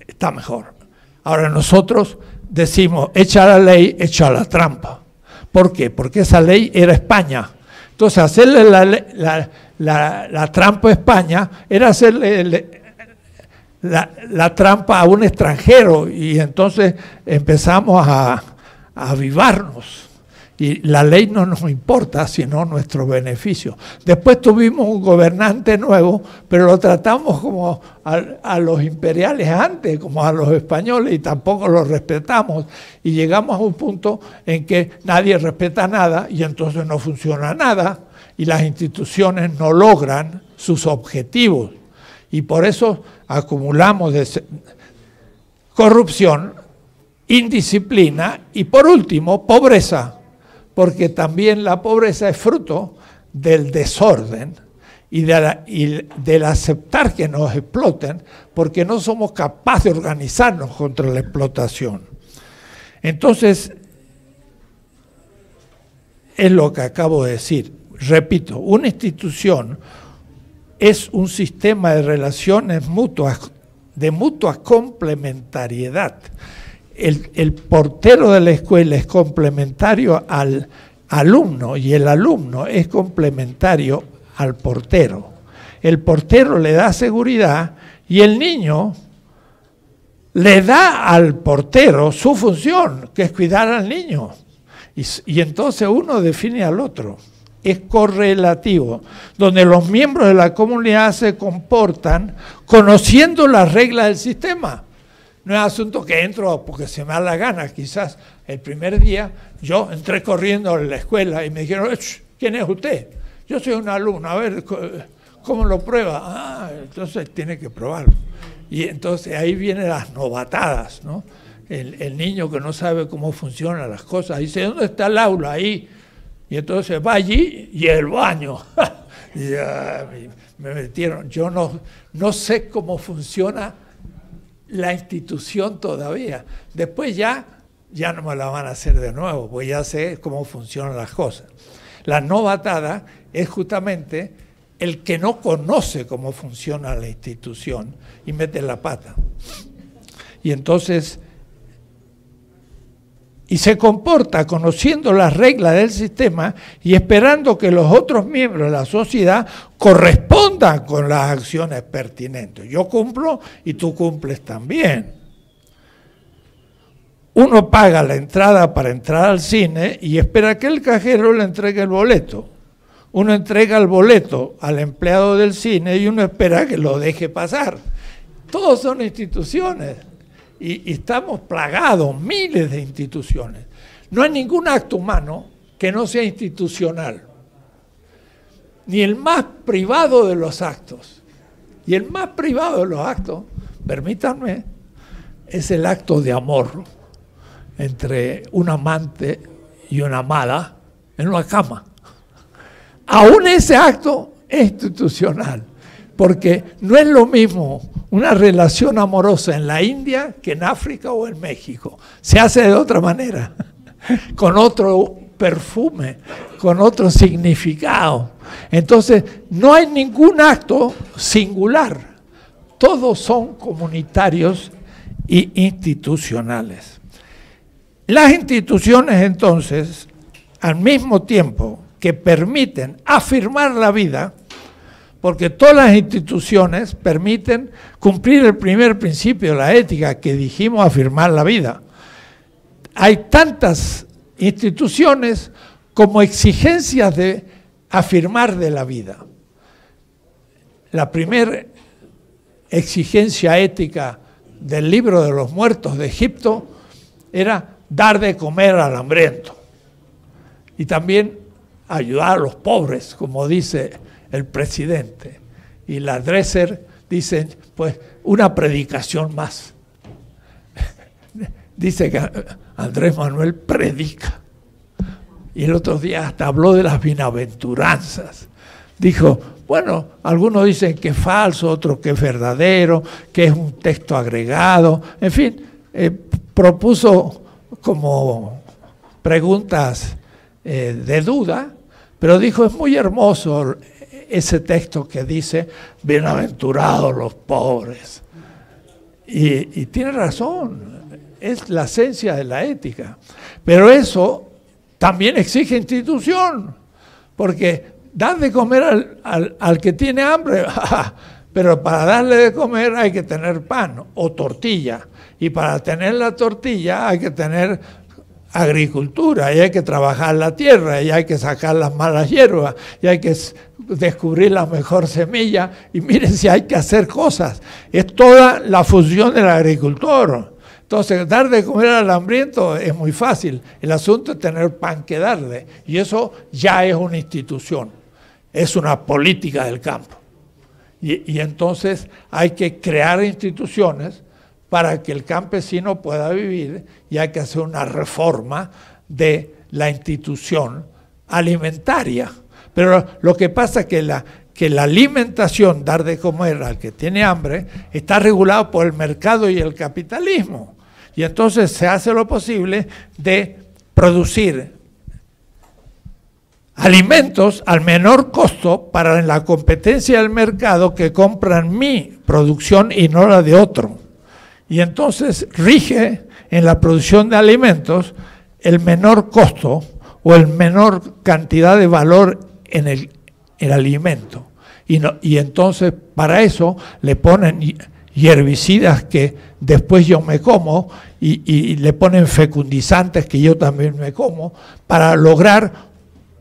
[SPEAKER 1] está mejor. Ahora nosotros decimos, echa la ley, echa la trampa. ¿Por qué? Porque esa ley era España. Entonces hacerle la trampa a España era hacerle la trampa a un extranjero, y entonces empezamos a avivarnos. Y la ley no nos importa, sino nuestro beneficio. Después tuvimos un gobernante nuevo, pero lo tratamos como a los imperiales antes, como a los españoles, y tampoco los respetamos. Y llegamos a un punto en que nadie respeta nada, y entonces no funciona nada, y las instituciones no logran sus objetivos. Y por eso acumulamos corrupción, indisciplina y, por último, pobreza. Porque también la pobreza es fruto del desorden y del aceptar que nos exploten, porque no somos capaces de organizarnos contra la explotación. Entonces, es lo que acabo de decir. Repito, una institución es un sistema de relaciones mutuas, de mutua complementariedad. El portero de la escuela es complementario al alumno y el alumno es complementario al portero. El portero le da seguridad y el niño le da al portero su función, que es cuidar al niño. Y entonces uno define al otro. Es correlativo, donde los miembros de la comunidad se comportan conociendo las reglas del sistema. No es asunto que entro porque se me da la gana. Quizás el primer día yo entré corriendo a la escuela y me dijeron, ¿quién es usted? Yo soy un alumno, a ver, ¿cómo lo prueba? Ah, entonces tiene que probarlo. Y entonces ahí vienen las novatadas, ¿no? El niño que no sabe cómo funcionan las cosas, dice, ¿dónde está el aula? Ahí. Y entonces va allí y el baño. Y ya me metieron. Yo no sé cómo funciona la institución todavía. Después ya no me la van a hacer de nuevo, porque ya sé cómo funcionan las cosas. La novatada es justamente el que no conoce cómo funciona la institución y mete la pata. Y entonces, y se comporta conociendo las reglas del sistema y esperando que los otros miembros de la sociedad correspondan con las acciones pertinentes. Yo cumplo y tú cumples también. Uno paga la entrada para entrar al cine y espera que el cajero le entregue el boleto. Uno entrega el boleto al empleado del cine y uno espera que lo deje pasar. Todos son instituciones. Y estamos plagados, miles de instituciones. No hay ningún acto humano que no sea institucional. Ni el más privado de los actos. Y el más privado de los actos, permítanme, es el acto de amor entre un amante y una amada en una cama. Aún ese acto es institucional. Porque no es lo mismo una relación amorosa en la India que en África o en México. Se hace de otra manera, con otro perfume, con otro significado. Entonces, no hay ningún acto singular. Todos son comunitarios e institucionales. Las instituciones, entonces, al mismo tiempo que permiten afirmar la vida, porque todas las instituciones permiten cumplir el primer principio de la ética que dijimos, afirmar la vida. Hay tantas instituciones como exigencias de afirmar de la vida. La primera exigencia ética del libro de los muertos de Egipto era dar de comer al hambriento y también ayudar a los pobres, como dice el presidente. Y la Dresser dice, pues, una predicación más. Dice que Andrés Manuel predica. Y el otro día hasta habló de las bienaventuranzas. Dijo, bueno, algunos dicen que es falso, otros que es verdadero, que es un texto agregado. En fin, propuso como preguntas de duda, pero dijo, es muy hermoso ese texto que dice, bienaventurados los pobres. Y tiene razón, es la esencia de la ética. Pero eso también exige institución, porque dar de comer al que tiene hambre, pero para darle de comer hay que tener pan o tortilla, y para tener la tortilla hay que tener agricultura, y hay que trabajar la tierra, y hay que sacar las malas hierbas, y hay que descubrir la mejor semilla, y miren si hay que hacer cosas. Es toda la función del agricultor. Entonces, dar de comer al hambriento es muy fácil. El asunto es tener pan que darle, y eso ya es una institución, es una política del campo. Y entonces hay que crear instituciones para que el campesino pueda vivir, y hay que hacer una reforma de la institución alimentaria. Pero lo que pasa es que la alimentación, dar de comer al que tiene hambre, está regulado por el mercado y el capitalismo. Y entonces se hace lo posible de producir alimentos al menor costo para la competencia del mercado, que compran mi producción y no la de otro. Y entonces rige en la producción de alimentos el menor costo o el menor cantidad de valor en el alimento. Y entonces para eso le ponen herbicidas que después yo me como, y le ponen fecundizantes que yo también me como, para lograr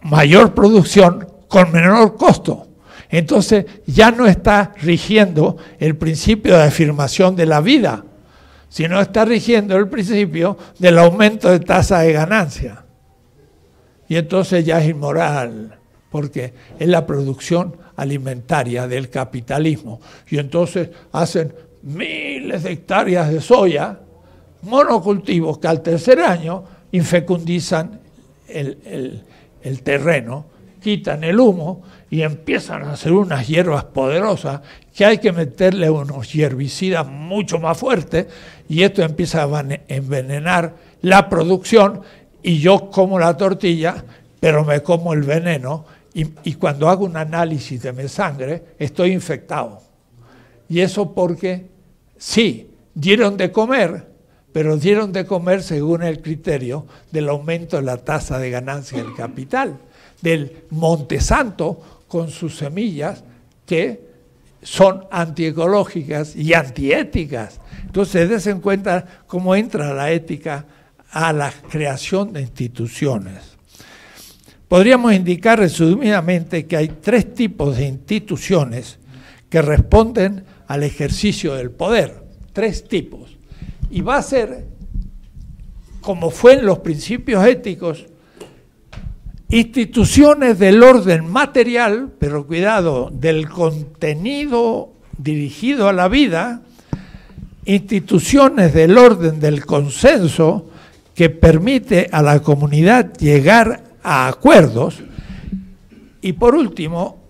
[SPEAKER 1] mayor producción con menor costo. Entonces ya no está rigiendo el principio de afirmación de la vida, sino está rigiendo el principio del aumento de tasa de ganancia. Y entonces ya es inmoral, porque es la producción alimentaria del capitalismo. Y entonces hacen miles de hectáreas de soya, monocultivos, que al tercer año infecundizan el terreno, quitan el humo y empiezan a hacer unas hierbas poderosas que hay que meterle unos herbicidas mucho más fuertes, y esto empieza a envenenar la producción, y yo como la tortilla, pero me como el veneno, y cuando hago un análisis de mi sangre estoy infectado. Y eso porque sí, dieron de comer, pero dieron de comer según el criterio del aumento de la tasa de ganancia del capital, del Montesanto con sus semillas que son antiecológicas y antiéticas. Entonces, dense en cuenta cómo entra la ética a la creación de instituciones. Podríamos indicar resumidamente que hay tres tipos de instituciones que responden al ejercicio del poder. Tres tipos. Y va a ser, como fue en los principios éticos, instituciones del orden material, pero cuidado, del contenido dirigido a la vida, instituciones del orden del consenso, que permite a la comunidad llegar a acuerdos, y por último,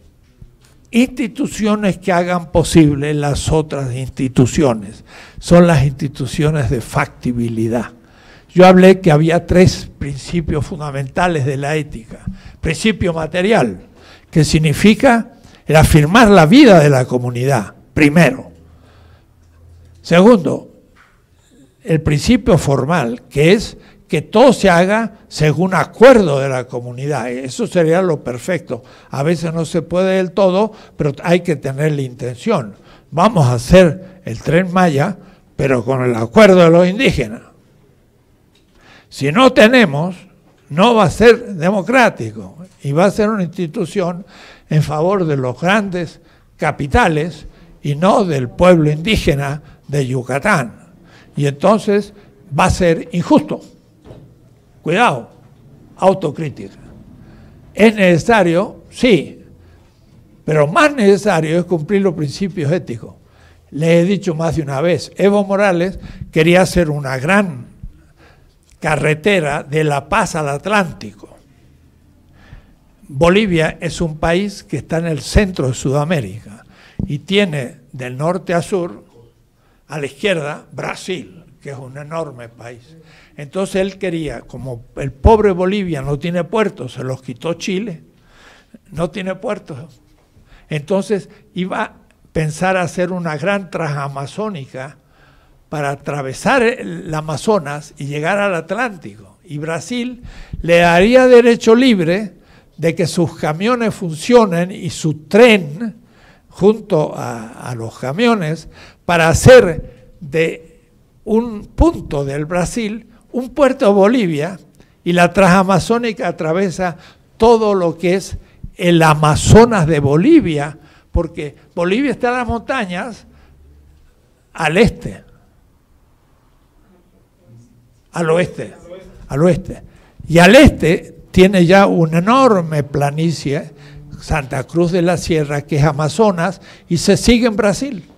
[SPEAKER 1] instituciones que hagan posible las otras instituciones. Son las instituciones de factibilidad. yo hablé que había 3 principios fundamentales de la ética. Principio material, que significa el afirmar la vida de la comunidad, primero. Segundo, el principio formal, que es que todo se haga según acuerdo de la comunidad. Eso sería lo perfecto. A veces no se puede del todo, pero hay que tener la intención. Vamos a hacer el Tren Maya, pero con el acuerdo de los indígenas. Si no tenemos, no va a ser democrático y va a ser una institución en favor de los grandes capitales y no del pueblo indígena de Yucatán. Y entonces va a ser injusto. Cuidado, autocrítica. ¿Es necesario? Sí, pero más necesario es cumplir los principios éticos. Les he dicho más de una vez, Evo Morales quería hacer una gran carretera de La Paz al Atlántico. Bolivia es un país que está en el centro de Sudamérica y tiene del norte a sur, a la izquierda, Brasil, que es un enorme país. Entonces él quería, como el pobre Bolivia no tiene puertos, se los quitó Chile, no tiene puertos, entonces iba a pensar hacer una gran transamazónica para atravesar el Amazonas y llegar al Atlántico. Y Brasil le daría derecho libre de que sus camiones funcionen y su tren junto a los camiones para hacer de un punto del Brasil un puerto de Bolivia, y la transamazónica atraviesa todo lo que es el Amazonas de Bolivia, porque Bolivia está en las montañas al este, al oeste, y al este tiene ya una enorme planicie, Santa Cruz de la Sierra, que es Amazonas, y se sigue en Brasil.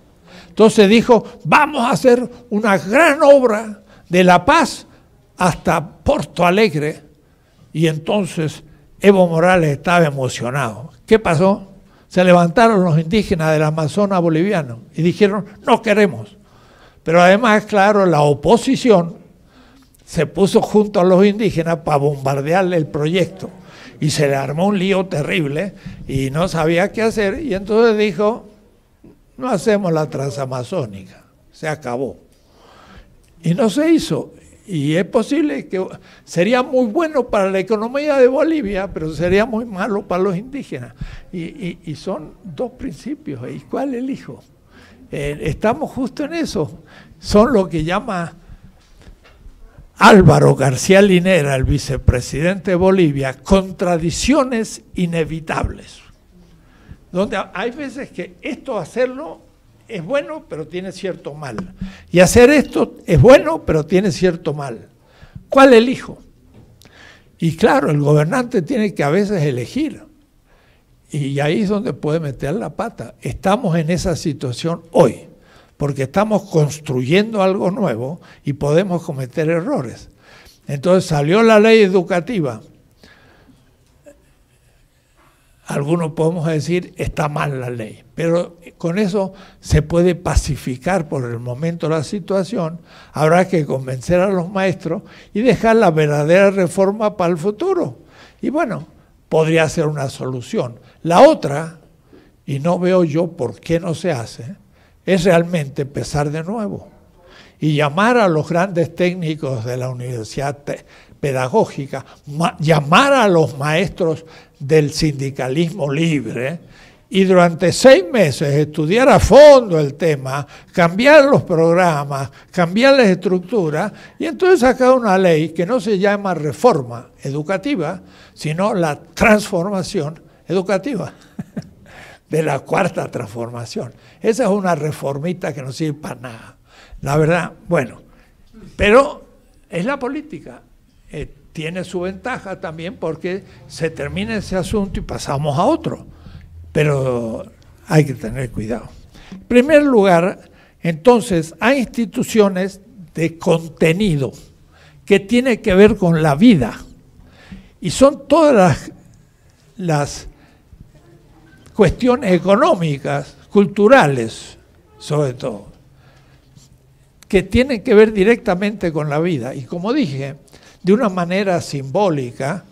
[SPEAKER 1] Entonces dijo, vamos a hacer una gran obra de La Paz hasta Porto Alegre, y entonces Evo Morales estaba emocionado. ¿Qué pasó? Se levantaron los indígenas del Amazonas boliviano y dijeron, no queremos. Pero además, claro, la oposición se puso junto a los indígenas para bombardearle el proyecto, y se le armó un lío terrible y no sabía qué hacer, y entonces dijo, no hacemos la transamazónica, se acabó. Y no se hizo. Y es posible que sería muy bueno para la economía de Bolivia, pero sería muy malo para los indígenas. Y son 2 principios. ¿Y cuál elijo? Estamos justo en eso. Son lo que llama Álvaro García Linera, el vicepresidente de Bolivia, contradicciones inevitables. Donde hay veces que esto hacerlo es bueno, pero tiene cierto mal. Y hacer esto es bueno, pero tiene cierto mal. ¿Cuál elijo? Y claro, el gobernante tiene que a veces elegir. Y ahí es donde puede meter la pata. Estamos en esa situación hoy, porque estamos construyendo algo nuevo y podemos cometer errores. Entonces salió la ley educativa. Algunos podemos decir, está mal la ley, pero con eso se puede pacificar por el momento la situación. Habrá que convencer a los maestros y dejar la verdadera reforma para el futuro. Y bueno, podría ser una solución. La otra, y no veo yo por qué no se hace, es realmente empezar de nuevo y llamar a los grandes técnicos de la universidad pedagógica, llamar a los maestros del sindicalismo libre y durante 6 meses estudiar a fondo el tema, cambiar los programas, cambiar las estructuras, y entonces sacar una ley que no se llama reforma educativa, sino la transformación educativa, de la 4ª transformación. Esa es una reformita que no sirve para nada. La verdad, bueno, pero es la política. Tiene su ventaja también porque se termina ese asunto y pasamos a otro. Pero hay que tener cuidado. En primer lugar, entonces, hay instituciones de contenido que tienen que ver con la vida. Y son todas las cuestiones económicas, culturales, sobre todo. que tienen que ver directamente con la vida. Y como dije, de una manera simbólica,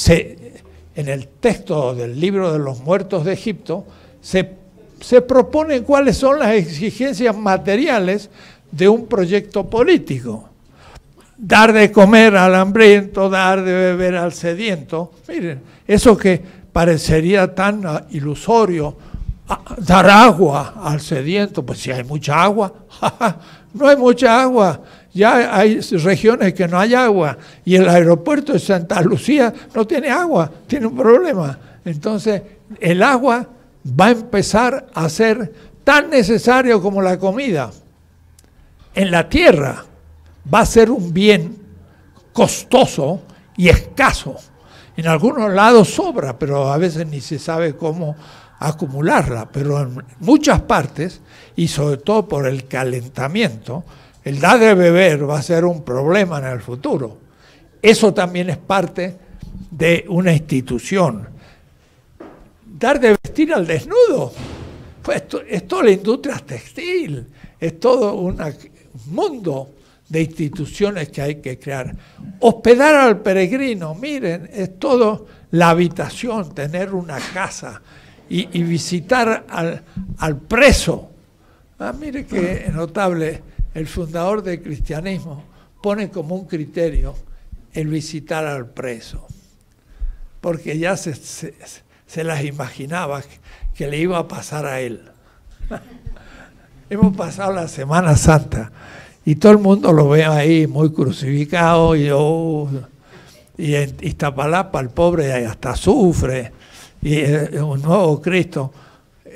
[SPEAKER 1] en el texto del libro de los muertos de Egipto, se propone cuáles son las exigencias materiales de un proyecto político. Dar de comer al hambriento, dar de beber al sediento. Miren, eso que parecería tan ilusorio, dar agua al sediento, pues si hay mucha agua, no hay mucha agua. Ya hay regiones que no hay agua y el aeropuerto de Santa Lucía no tiene agua, tiene un problema. Entonces, el agua va a empezar a ser tan necesario como la comida. En la tierra va a ser un bien costoso y escaso. En algunos lados sobra, pero a veces ni se sabe cómo acumularla. Pero en muchas partes, y sobre todo por el calentamiento, el dar de beber va a ser un problema en el futuro. Eso también es parte de una institución. Dar de vestir al desnudo, pues es toda la industria textil, es todo un mundo de instituciones que hay que crear. Hospedar al peregrino, miren, es todo la habitación, tener una casa y visitar al preso. Mire qué notable, el fundador del cristianismo pone como un criterio el visitar al preso, porque ya se las imaginaba que le iba a pasar a él. Hemos pasado la Semana Santa y todo el mundo lo ve ahí muy crucificado y en Iztapalapa el pobre hasta sufre y es un nuevo Cristo.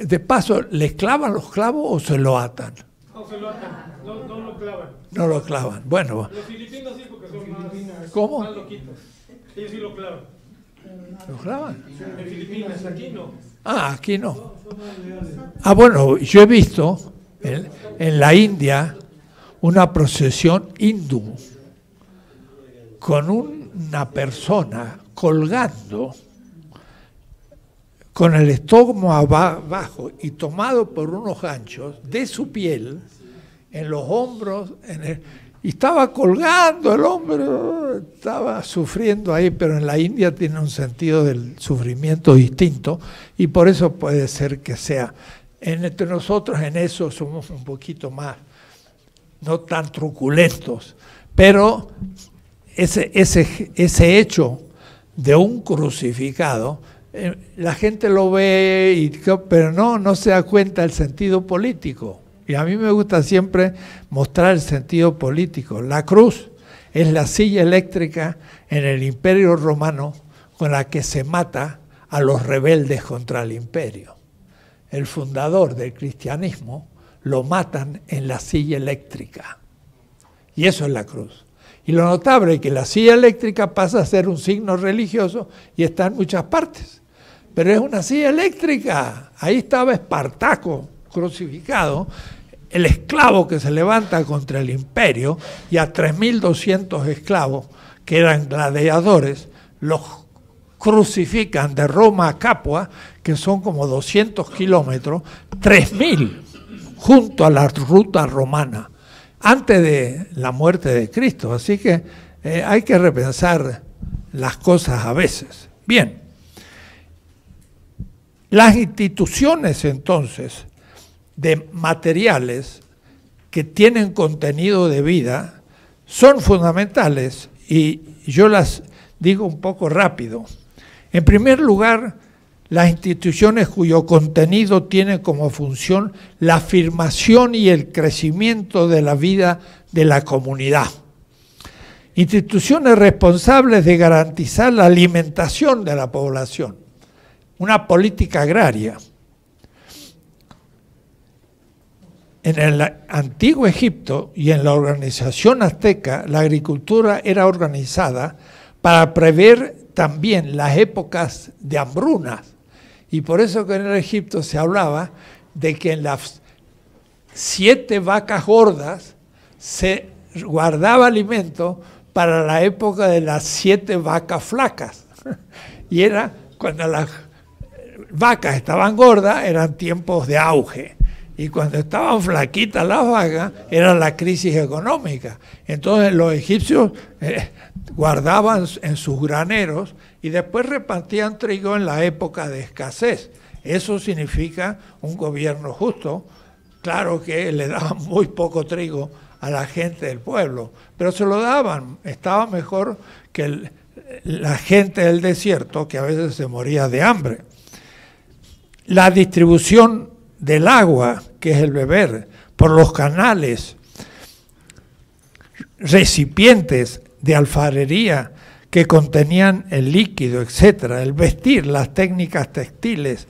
[SPEAKER 1] De paso, ¿les clavan los clavos o se lo atan?
[SPEAKER 2] No, se lo atan, no lo clavan.
[SPEAKER 1] No lo clavan, bueno.
[SPEAKER 2] Los filipinos sí, porque son más,
[SPEAKER 1] ¿Cómo?
[SPEAKER 2] más loquitos. Ellos sí lo clavan.
[SPEAKER 1] ¿Lo clavan?
[SPEAKER 2] En Filipinas, aquí no.
[SPEAKER 1] Aquí no. Bueno, yo he visto en la India una procesión hindú con una persona colgando con el estómago abajo y tomado por unos ganchos de su piel en los hombros, y estaba colgando el hombre, estaba sufriendo ahí, pero en la India tiene un sentido del sufrimiento distinto y por eso puede ser que sea. Entre nosotros en eso somos un poquito más, no tan truculentos, pero ese hecho de un crucificado, la gente lo ve, pero no se da cuenta del sentido político. Y a mí me gusta siempre mostrar el sentido político. La cruz es la silla eléctrica en el Imperio Romano con la que se mata a los rebeldes contra el imperio. El fundador del cristianismo lo matan en la silla eléctrica. Y eso es la cruz. Y lo notable es que la silla eléctrica pasa a ser un signo religioso y está en muchas partes. Pero es una silla eléctrica. Ahí estaba Espartaco crucificado, el esclavo que se levanta contra el imperio, y a 3.200 esclavos que eran gladiadores los crucifican de Roma a Capua, que son como 200 kilómetros, 3.000 junto a la ruta romana, antes de la muerte de Cristo. Así que hay que repensar las cosas a veces. Bien, las instituciones entonces de materiales que tienen contenido de vida son fundamentales y yo las digo un poco rápido. En primer lugar, las instituciones cuyo contenido tiene como función la afirmación y el crecimiento de la vida de la comunidad. Instituciones responsables de garantizar la alimentación de la población, una política agraria. En el antiguo Egipto y en la organización azteca, la agricultura era organizada para prever también las épocas de hambrunas. Y por eso que en el Egipto se hablaba de que en las 7 vacas gordas se guardaba alimento para la época de las 7 vacas flacas. Y era cuando las vacas estaban gordas, eran tiempos de auge. Y cuando estaban flaquitas las vacas, era la crisis económica. Entonces los egipcios guardaban en sus graneros y después repartían trigo en la época de escasez. Eso significa un gobierno justo. Claro que le daban muy poco trigo a la gente del pueblo, pero se lo daban. Estaba mejor que la gente del desierto, que a veces se moría de hambre. La distribución del agua, que es el beber, por los canales, recipientes de alfarería que contenían el líquido, etcétera, el vestir, las técnicas textiles,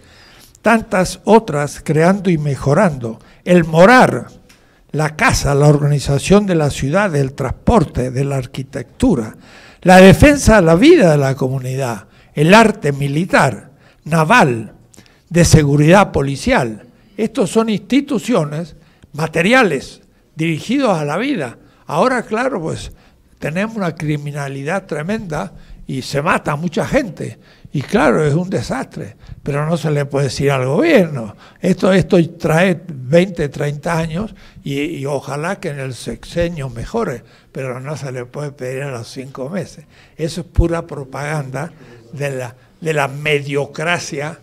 [SPEAKER 1] tantas otras creando y mejorando, el morar, la casa, la organización de la ciudad, del transporte, de la arquitectura, la defensa de la vida de la comunidad, el arte militar, naval, de seguridad policial. Estos son instituciones materiales dirigidos a la vida. Ahora, claro, pues tenemos una criminalidad tremenda y se mata a mucha gente. Y claro, es un desastre, pero no se le puede decir al gobierno. Esto trae 20, 30 años y ojalá que en el sexenio mejore, pero no se le puede pedir a los 5 meses. Eso es pura propaganda de la mediocracia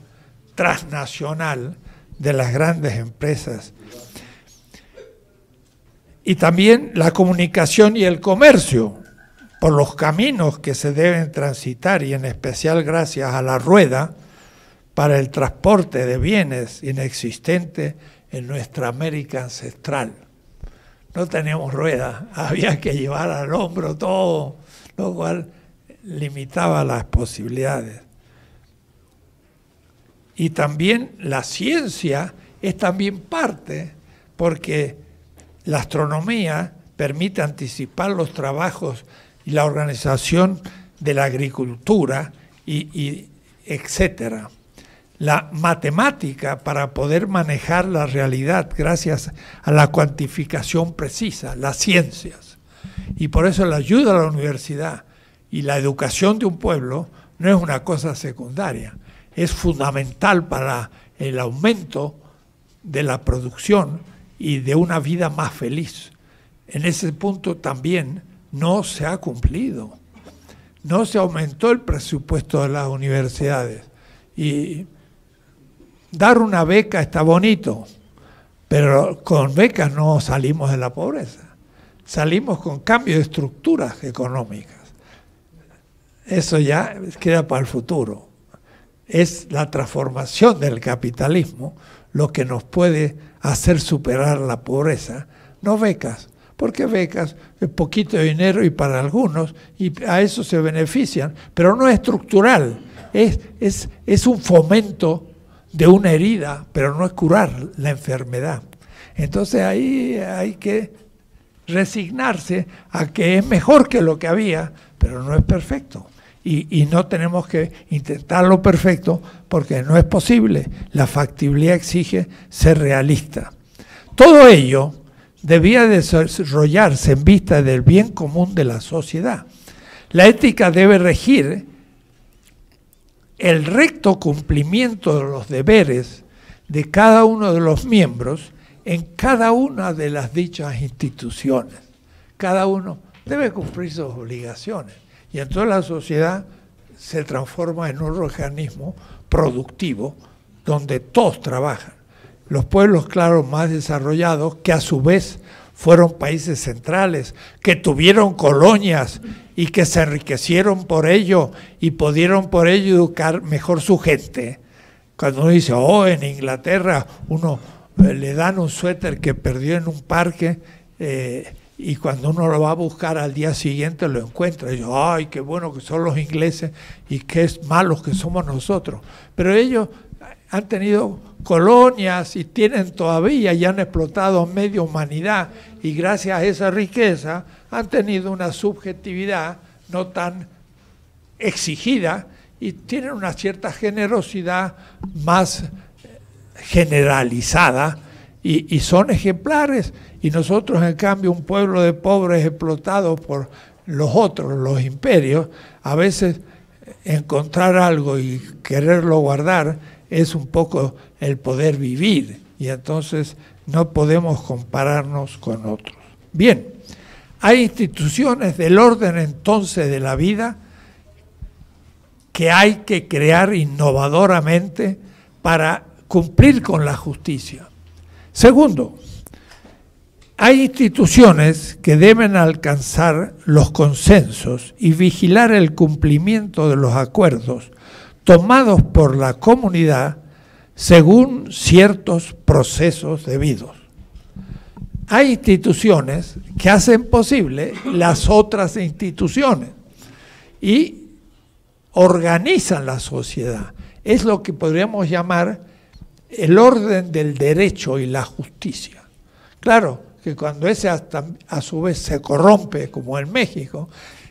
[SPEAKER 1] transnacional de las grandes empresas. Y también la comunicación y el comercio, por los caminos que se deben transitar y en especial gracias a la rueda para el transporte de bienes inexistente en nuestra América ancestral. No tenemos rueda, había que llevar al hombro todo, lo cual limitaba las posibilidades. Y también la ciencia es también parte, porque la astronomía permite anticipar los trabajos y la organización de la agricultura, y etcétera. La matemática para poder manejar la realidad gracias a la cuantificación precisa, las ciencias. Y por eso la ayuda a la universidad y la educación de un pueblo no es una cosa secundaria, es fundamental para el aumento de la producción y de una vida más feliz. En ese punto también no se ha cumplido. No se aumentó el presupuesto de las universidades. Y dar una beca está bonito, pero con becas no salimos de la pobreza. Salimos con cambio de estructuras económicas. Eso ya queda para el futuro. Es la transformación del capitalismo lo que nos puede hacer superar la pobreza, no becas. Porque becas es poquito de dinero y para algunos, y a eso se benefician, pero no es estructural, es un fomento de una herida, pero no es curar la enfermedad. Entonces ahí hay que resignarse a que es mejor que lo que había, pero no es perfecto. Y no tenemos que intentarlo perfecto porque no es posible. La factibilidad exige ser realista. Todo ello debía desarrollarse en vista del bien común de la sociedad. La ética debe regir el recto cumplimiento de los deberes de cada uno de los miembros en cada una de las dichas instituciones. Cada uno debe cumplir sus obligaciones. Y entonces la sociedad se transforma en un organismo productivo donde todos trabajan. Los pueblos, claro, más desarrollados, que a su vez fueron países centrales, que tuvieron colonias y que se enriquecieron por ello y pudieron por ello educar mejor su gente. Cuando uno dice, oh, en Inglaterra uno le dan un suéter que perdió en un parque y cuando uno lo va a buscar al día siguiente lo encuentra. Y yo, ay, qué bueno que son los ingleses y qué malos que somos nosotros. Pero ellos han tenido colonias y tienen todavía y han explotado a media humanidad y gracias a esa riqueza han tenido una subjetividad no tan exigida y tienen una cierta generosidad más generalizada y son ejemplares. Y nosotros, en cambio, un pueblo de pobres explotados por los otros, los imperios, a veces encontrar algo y quererlo guardar es un poco el poder vivir y entonces no podemos compararnos con otros. Bien, hay instituciones del orden entonces de la vida que hay que crear innovadoramente para cumplir con la justicia. Segundo, hay instituciones que deben alcanzar los consensos y vigilar el cumplimiento de los acuerdos tomados por la comunidad según ciertos procesos debidos. Hay instituciones que hacen posible las otras instituciones y organizan la sociedad. Es lo que podríamos llamar el orden del derecho y la justicia. Claro que cuando ese a su vez se corrompe, como en México,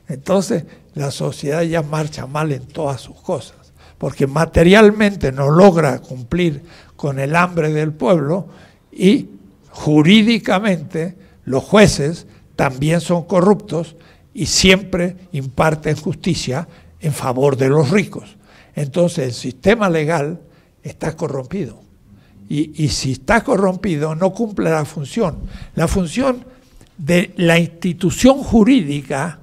[SPEAKER 1] entonces la sociedad ya marcha mal en todas sus cosas, porque materialmente no logra cumplir con el hambre del pueblo y jurídicamente los jueces también son corruptos y siempre imparten justicia en favor de los ricos. Entonces el sistema legal está corrompido. Y si está corrompido, no cumple la función. La función de la institución jurídica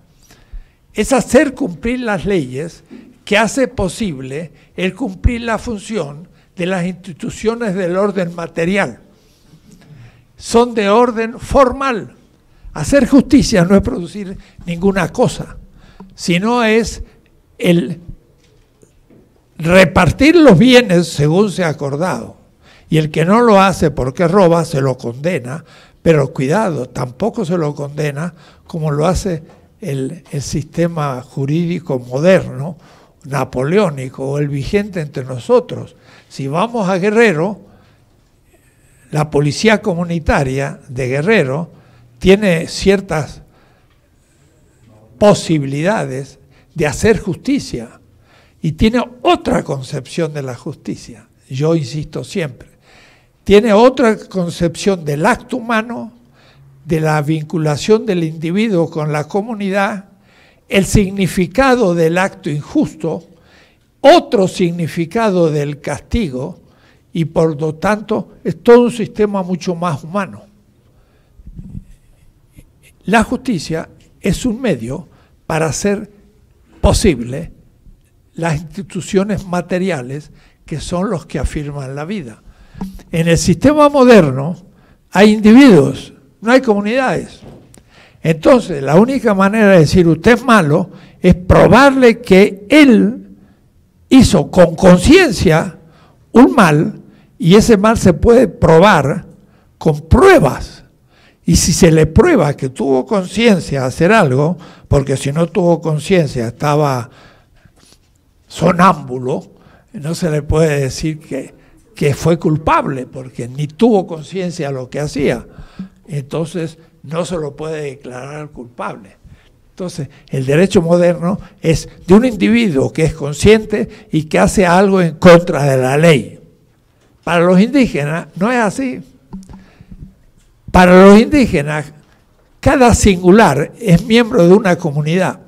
[SPEAKER 1] es hacer cumplir las leyes que hace posible el cumplir la función de las instituciones del orden material. Son de orden formal. Hacer justicia no es producir ninguna cosa, sino es el repartir los bienes según se ha acordado. Y el que no lo hace porque roba, se lo condena, pero cuidado, tampoco se lo condena como lo hace el sistema jurídico moderno, napoleónico o el vigente entre nosotros. Si vamos a Guerrero, la policía comunitaria de Guerrero tiene ciertas posibilidades de hacer justicia y tiene otra concepción de la justicia. Yo insisto siempre, tiene otra concepción del acto humano, de la vinculación del individuo con la comunidad, el significado del acto injusto, otro significado del castigo, y por lo tanto es todo un sistema mucho más humano. La justicia es un medio para hacer posible las instituciones materiales que son los que afirman la vida. En el sistema moderno hay individuos, no hay comunidades. Entonces, la única manera de decir usted es malo es probarle que él hizo con conciencia un mal, y ese mal se puede probar con pruebas. Y si se le prueba que tuvo conciencia de hacer algo, porque si no tuvo conciencia estaba sonámbulo, no se le puede decir que fue culpable, porque ni tuvo conciencia de lo que hacía. Entonces no se lo puede declarar culpable. Entonces el derecho moderno es de un individuo que es consciente y que hace algo en contra de la ley. Para los indígenas no es así. Para los indígenas, cada singular es miembro de una comunidad.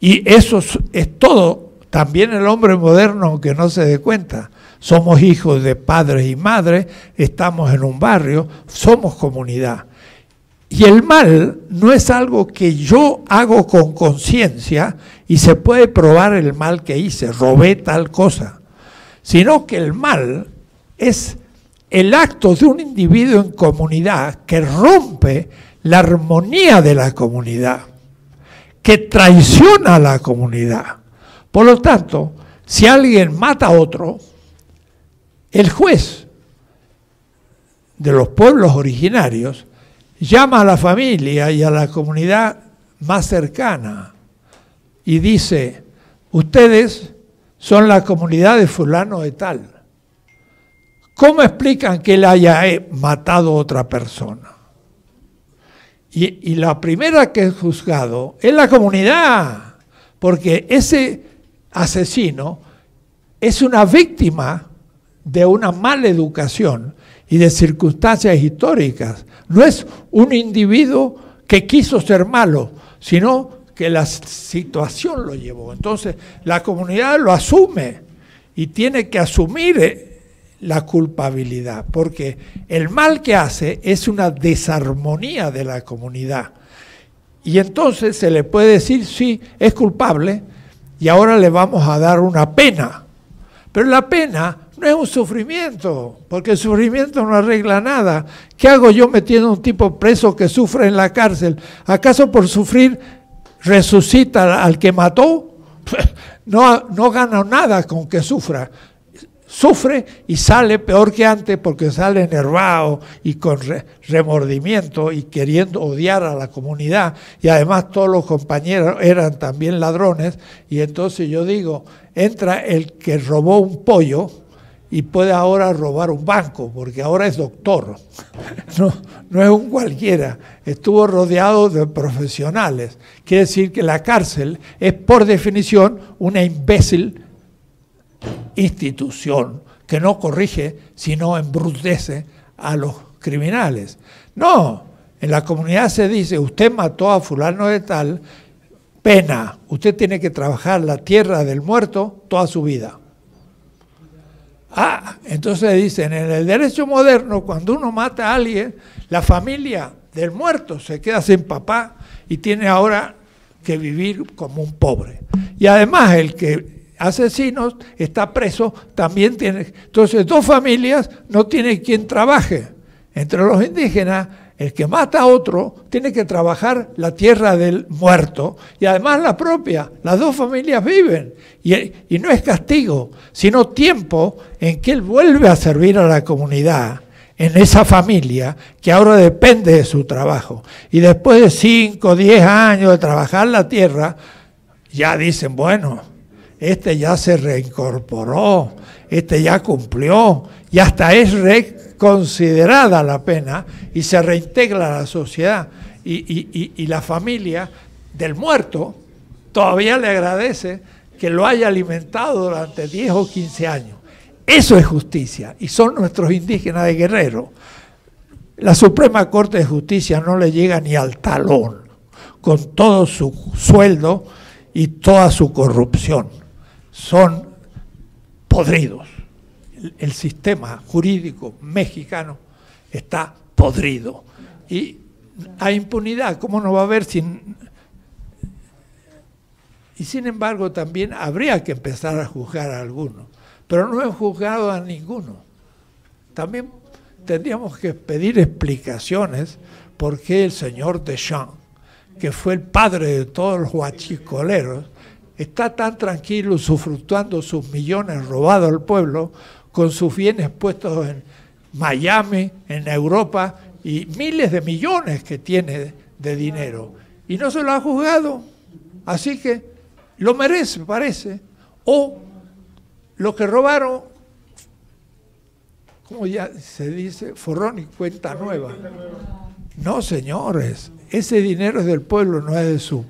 [SPEAKER 1] Y eso es todo. También el hombre moderno, aunque no se dé cuenta, somos hijos de padres y madres, estamos en un barrio, somos comunidad. Y el mal no es algo que yo hago con conciencia y se puede probar el mal que hice, robé tal cosa, sino que el mal es el acto de un individuo en comunidad que rompe la armonía de la comunidad, que traiciona a la comunidad. Por lo tanto, si alguien mata a otro, el juez de los pueblos originarios llama a la familia y a la comunidad más cercana y dice, ustedes son la comunidad de fulano de tal. ¿Cómo explican que él haya matado a otra persona? Y la primera que es juzgado es la comunidad, porque ese asesino es una víctima de una mala educación y de circunstancias históricas. No es un individuo que quiso ser malo, sino que la situación lo llevó. Entonces la comunidad lo asume y tiene que asumir la culpabilidad, porque el mal que hace es una desarmonía de la comunidad. Y entonces se le puede decir, sí, es culpable, y ahora le vamos a dar una pena. Pero la pena no es un sufrimiento, porque el sufrimiento no arregla nada. ¿Qué hago yo metiendo a un tipo preso que sufre en la cárcel? ¿Acaso por sufrir resucita al que mató? No gana nada con que sufra. Sufre y sale peor que antes porque sale enervado y con remordimiento y queriendo odiar a la comunidad, y además todos los compañeros eran también ladrones, y entonces yo digo, entra el que robó un pollo y puede ahora robar un banco, porque ahora es doctor, no es un cualquiera, estuvo rodeado de profesionales. Quiere decir que la cárcel es por definición una imbécil institución que no corrige, sino embrutece a los criminales. No, en la comunidad se dice, usted mató a fulano de tal, pena, usted tiene que trabajar la tierra del muerto toda su vida. Entonces dicen, en el derecho moderno, cuando uno mata a alguien, la familia del muerto se queda sin papá y tiene ahora que vivir como un pobre. Y además el que asesinos está preso, también tiene. Entonces, dos familias no tienen quien trabaje. Entre los indígenas, el que mata a otro tiene que trabajar la tierra del muerto y además la propia. Las dos familias viven y no es castigo, sino tiempo en que él vuelve a servir a la comunidad, en esa familia que ahora depende de su trabajo. Y después de 5 o 10 años de trabajar la tierra, ya dicen, bueno, este ya se reincorporó, este ya cumplió, y hasta es reconsiderada la pena y se reintegra a la sociedad. Y la familia del muerto todavía le agradece que lo haya alimentado durante 10 o 15 años. Eso es justicia, y son nuestros indígenas de Guerrero. La Suprema Corte de Justicia no le llega ni al talón, con todo su sueldo y toda su corrupción. Son podridos. El sistema jurídico mexicano está podrido. Y hay impunidad, ¿cómo no va a haber sin...? Y sin embargo también habría que empezar a juzgar a algunos, pero no he juzgado a ninguno. También tendríamos que pedir explicaciones por qué el señor Deschamps, que fue el padre de todos los huachicoleros, está tan tranquilo usufructuando sus millones robados al pueblo, con sus bienes puestos en Miami, en Europa, y miles de millones que tiene de dinero. Y no se lo ha juzgado. Así que lo merece, parece. O lo que robaron, como ya se dice, forrón y cuenta nueva. No, señores, ese dinero es del pueblo, no es de su.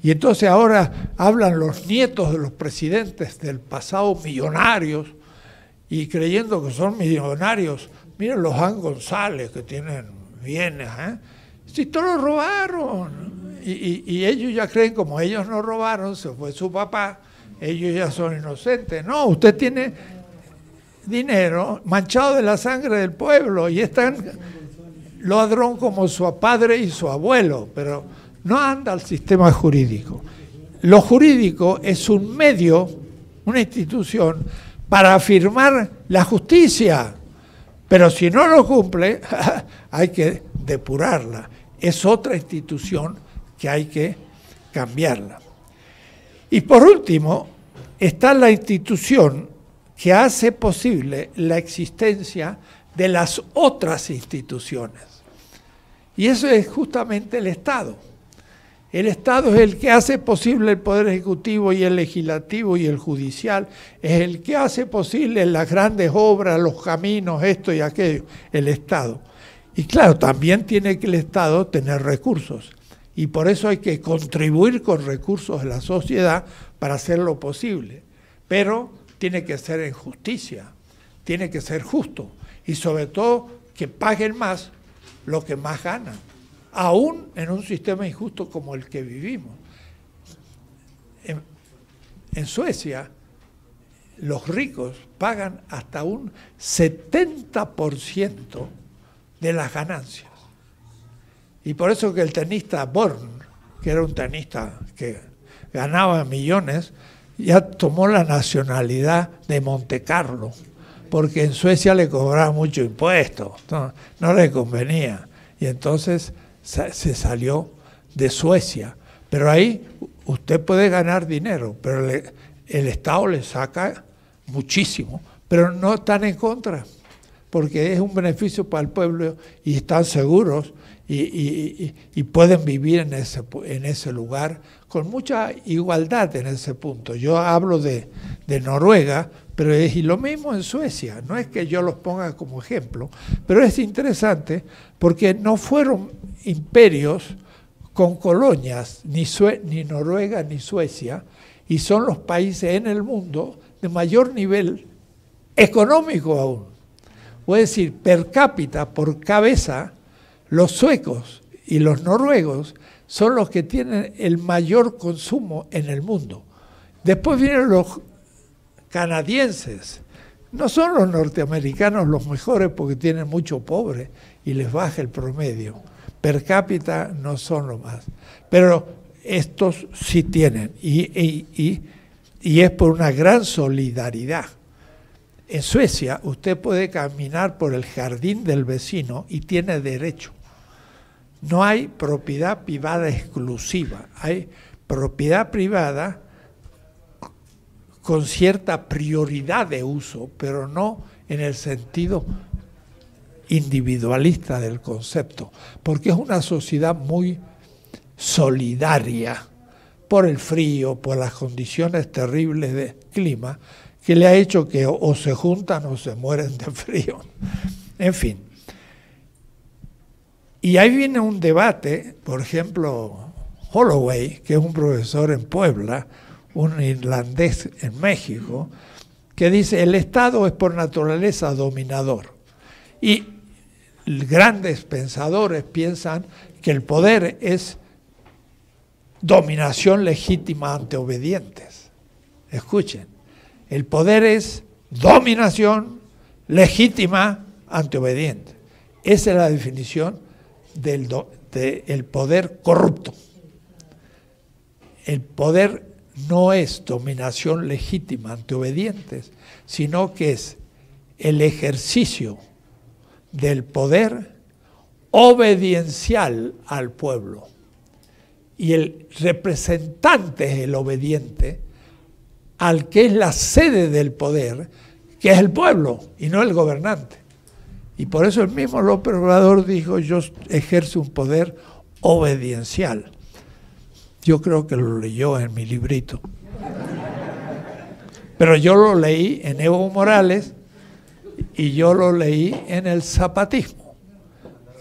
[SPEAKER 1] Y entonces ahora hablan los nietos de los presidentes del pasado millonarios, y creyendo que son millonarios. Miren los Juan González, que tienen bienes, si todos lo robaron. Y ellos ya creen, como ellos no robaron, se fue su papá, ellos ya son inocentes. No, usted tiene dinero manchado de la sangre del pueblo y es tan ladrón como su padre y su abuelo, pero no anda el sistema jurídico. Lo jurídico es un medio, una institución, para afirmar la justicia, pero si no lo cumple, hay que depurarla. Es otra institución que hay que cambiarla. Y por último, está la institución que hace posible la existencia de las otras instituciones. Y eso es justamente el Estado. El Estado es el que hace posible el Poder Ejecutivo y el Legislativo y el Judicial, es el que hace posible las grandes obras, los caminos, esto y aquello, el Estado. Y claro, también tiene que el Estado tener recursos, y por eso hay que contribuir con recursos de la sociedad para hacerlo posible. Pero tiene que ser en justicia, tiene que ser justo, y sobre todo que paguen más lo que más ganan, aún en un sistema injusto como el que vivimos. En Suecia, los ricos pagan hasta un 70% de las ganancias. Y por eso que el tenista Born, que era un tenista que ganaba millones, ya tomó la nacionalidad de Montecarlo, porque en Suecia le cobraban mucho impuesto, no le convenía. Y entonces se salió de Suecia. Pero ahí usted puede ganar dinero, pero el Estado le saca muchísimo, pero no están en contra, porque es un beneficio para el pueblo y están seguros y pueden vivir en ese lugar con mucha igualdad en ese punto. Yo hablo de Noruega, pero es y lo mismo en Suecia. No es que yo los ponga como ejemplo, pero es interesante porque no fueron imperios con colonias, ni Noruega ni Suecia, y son los países en el mundo de mayor nivel económico aún. Es decir, per cápita, por cabeza, los suecos y los noruegos son los que tienen el mayor consumo en el mundo. Después vienen los canadienses. No son los norteamericanos los mejores porque tienen mucho pobre y les baja el promedio. Per cápita no son los más. Pero estos sí tienen y es por una gran solidaridad. En Suecia usted puede caminar por el jardín del vecino y tiene derecho. No hay propiedad privada exclusiva, hay propiedad privada con cierta prioridad de uso, pero no en el sentido individualista del concepto, porque es una sociedad muy solidaria por el frío, por las condiciones terribles de clima, que le ha hecho que o se juntan o se mueren de frío. En fin. Y ahí viene un debate, por ejemplo, Holloway, que es un profesor en Puebla, un irlandés en México, que dice, el Estado es por naturaleza dominador. Y grandes pensadores piensan que el poder es dominación legítima ante obedientes. Escuchen, el poder es dominación legítima ante obedientes. Esa es la definición del poder corrupto. El poder no es dominación legítima ante obedientes, sino que es el ejercicio del poder obediencial al pueblo. Y el representante es el obediente al que es la sede del poder, que es el pueblo y no el gobernante. Y por eso el mismo López Obrador dijo, yo ejerzo un poder obediencial. Yo creo que lo leyó en mi librito. Pero yo lo leí en Evo Morales y yo lo leí en el zapatismo,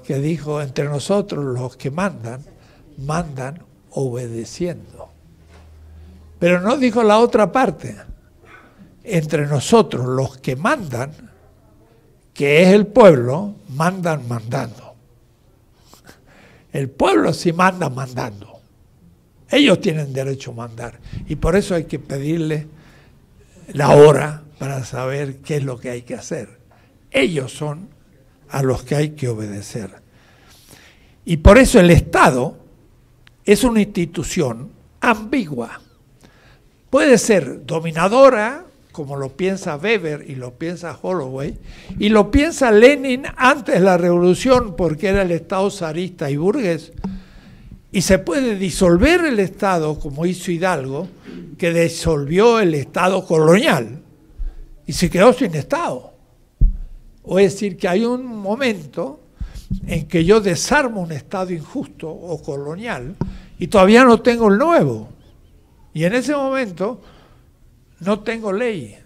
[SPEAKER 1] que dijo, entre nosotros los que mandan, mandan obedeciendo. Pero no dijo la otra parte, entre nosotros los que mandan, que es el pueblo, mandan mandando. El pueblo sí manda mandando. Ellos tienen derecho a mandar. Y por eso hay que pedirle la hora para saber qué es lo que hay que hacer. Ellos son a los que hay que obedecer. Y por eso el Estado es una institución ambigua. Puede ser dominadora, como lo piensa Weber y lo piensa Holloway, y lo piensa Lenin antes de la revolución, porque era el Estado zarista y burgués, y se puede disolver el Estado, como hizo Hidalgo, que disolvió el Estado colonial, y se quedó sin Estado. O es decir, que hay un momento en que yo desarmo un Estado injusto o colonial, y todavía no tengo el nuevo. Y en ese momento no tengo ley,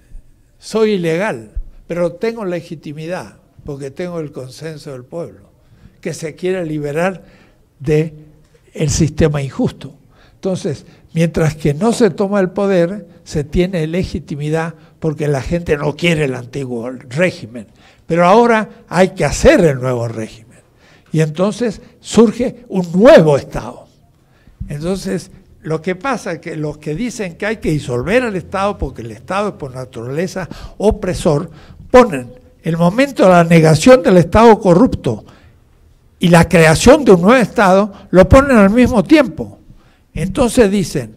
[SPEAKER 1] soy ilegal, pero tengo legitimidad, porque tengo el consenso del pueblo, que se quiere liberar del sistema injusto. Entonces, mientras que no se toma el poder, se tiene legitimidad porque la gente no quiere el antiguo régimen. Pero ahora hay que hacer el nuevo régimen. Y entonces surge un nuevo Estado. Entonces, Lo que pasa es que los que dicen que hay que disolver al Estado porque el Estado es por naturaleza opresor, ponen el momento de la negación del Estado corrupto y la creación de un nuevo Estado, lo ponen al mismo tiempo. Entonces dicen,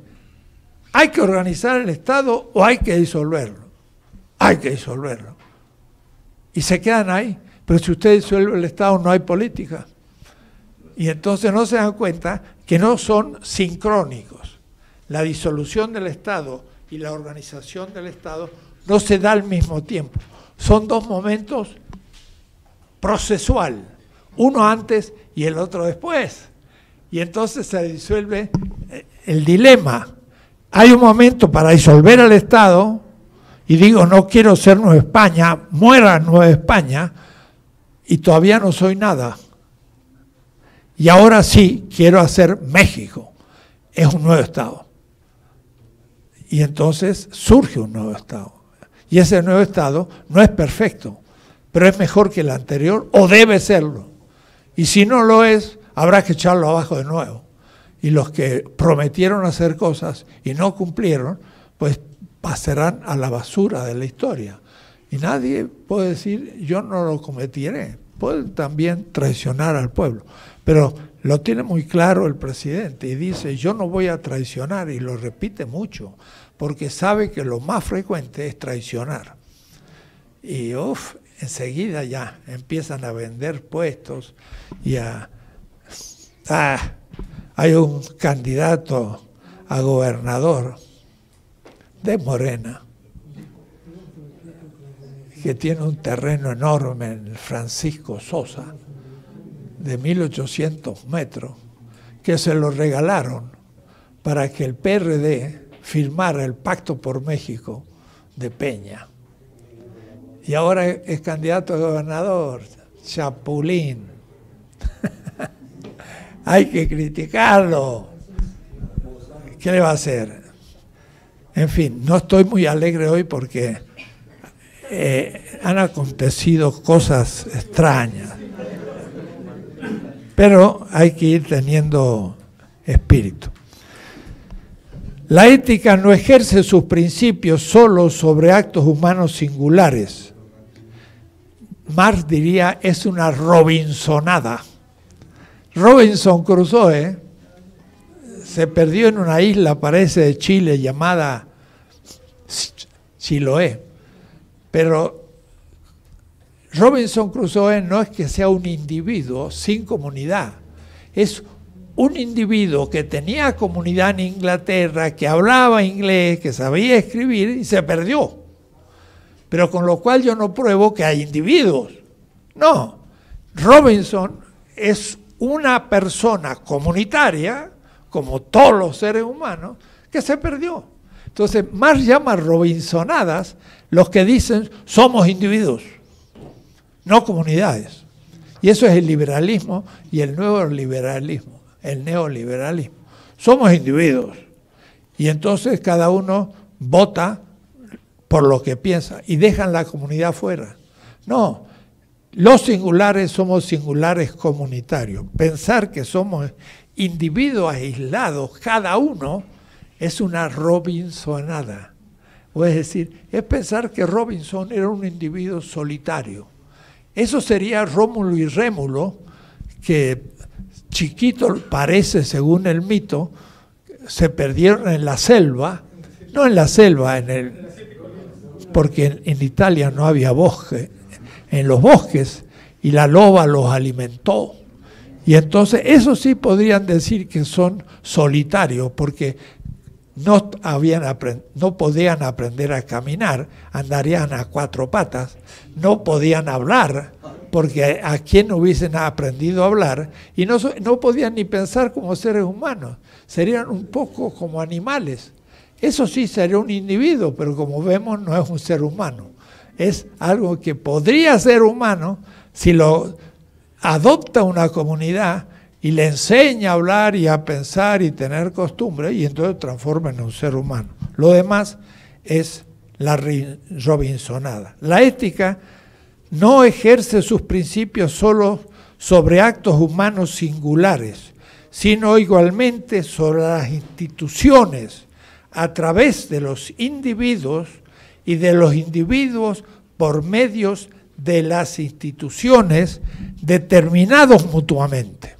[SPEAKER 1] ¿hay que organizar el Estado o hay que disolverlo? Hay que disolverlo. Y se quedan ahí. Pero si usted disuelve el Estado no hay política. Y entonces no se dan cuenta que no son sincrónicos. La disolución del Estado y la organización del Estado no se da al mismo tiempo. Son dos momentos procesual, uno antes y el otro después. Y entonces se disuelve el dilema. Hay un momento para disolver al Estado y digo, no quiero ser Nueva España, muera Nueva España, y todavía no soy nada. Y ahora sí quiero hacer México. Es un nuevo Estado. Y entonces surge un nuevo Estado. Y ese nuevo Estado no es perfecto, pero es mejor que el anterior, o debe serlo. Y si no lo es, habrá que echarlo abajo de nuevo. Y los que prometieron hacer cosas y no cumplieron, pues pasarán a la basura de la historia. Y nadie puede decir, yo no lo cometeré. Pueden también traicionar al pueblo. Pero lo tiene muy claro el presidente y dice, yo no voy a traicionar, y lo repite mucho, porque sabe que lo más frecuente es traicionar. Y enseguida ya empiezan a vender puestos y hay un candidato a gobernador de Morena que tiene un terreno enorme en el Francisco Sosa, de 1800 metros, que se lo regalaron para que el PRD firmara el Pacto por México de Peña. Y ahora es candidato a gobernador, Chapulín. Hay que criticarlo. ¿Qué le va a hacer? En fin, no estoy muy alegre hoy porque han acontecido cosas extrañas. Pero hay que ir teniendo espíritu. La ética no ejerce sus principios solo sobre actos humanos singulares. Marx diría, es una Robinsonada. Robinson Crusoe se perdió en una isla, parece, de Chile, llamada Chiloé. Pero Robinson Crusoe no es que sea un individuo sin comunidad, es un individuo que tenía comunidad en Inglaterra, que hablaba inglés, que sabía escribir y se perdió. Pero con lo cual yo no pruebo que hay individuos. No, Robinson es una persona comunitaria, como todos los seres humanos, que se perdió. Entonces, Marx llama robinsonadas los que dicen somos individuos, no comunidades. Y eso es el liberalismo y el nuevo liberalismo, el neoliberalismo. Somos individuos. Y entonces cada uno vota por lo que piensa y dejan la comunidad fuera. No, los singulares somos singulares comunitarios. Pensar que somos individuos aislados, cada uno, es una robinsonada. O es decir, es pensar que Robinson era un individuo solitario. Eso sería Rómulo y Rémulo, que chiquito parece, según el mito, se perdieron en la selva, no en la selva, porque en Italia no había bosque, en los bosques, y la loba los alimentó. Y entonces, eso sí podrían decir que son solitarios, porque no podían aprender a caminar, andarían a cuatro patas, no podían hablar, porque a quien hubiesen aprendido a hablar, y no podían ni pensar como seres humanos, serían un poco como animales. Eso sí sería un individuo, pero como vemos no es un ser humano, es algo que podría ser humano si lo adopta una comunidad y le enseña a hablar y a pensar y tener costumbre, y entonces transforma en un ser humano. Lo demás es la robinsonada. La ética no ejerce sus principios solo sobre actos humanos singulares, sino igualmente sobre las instituciones a través de los individuos y de los individuos por medios de las instituciones determinados mutuamente.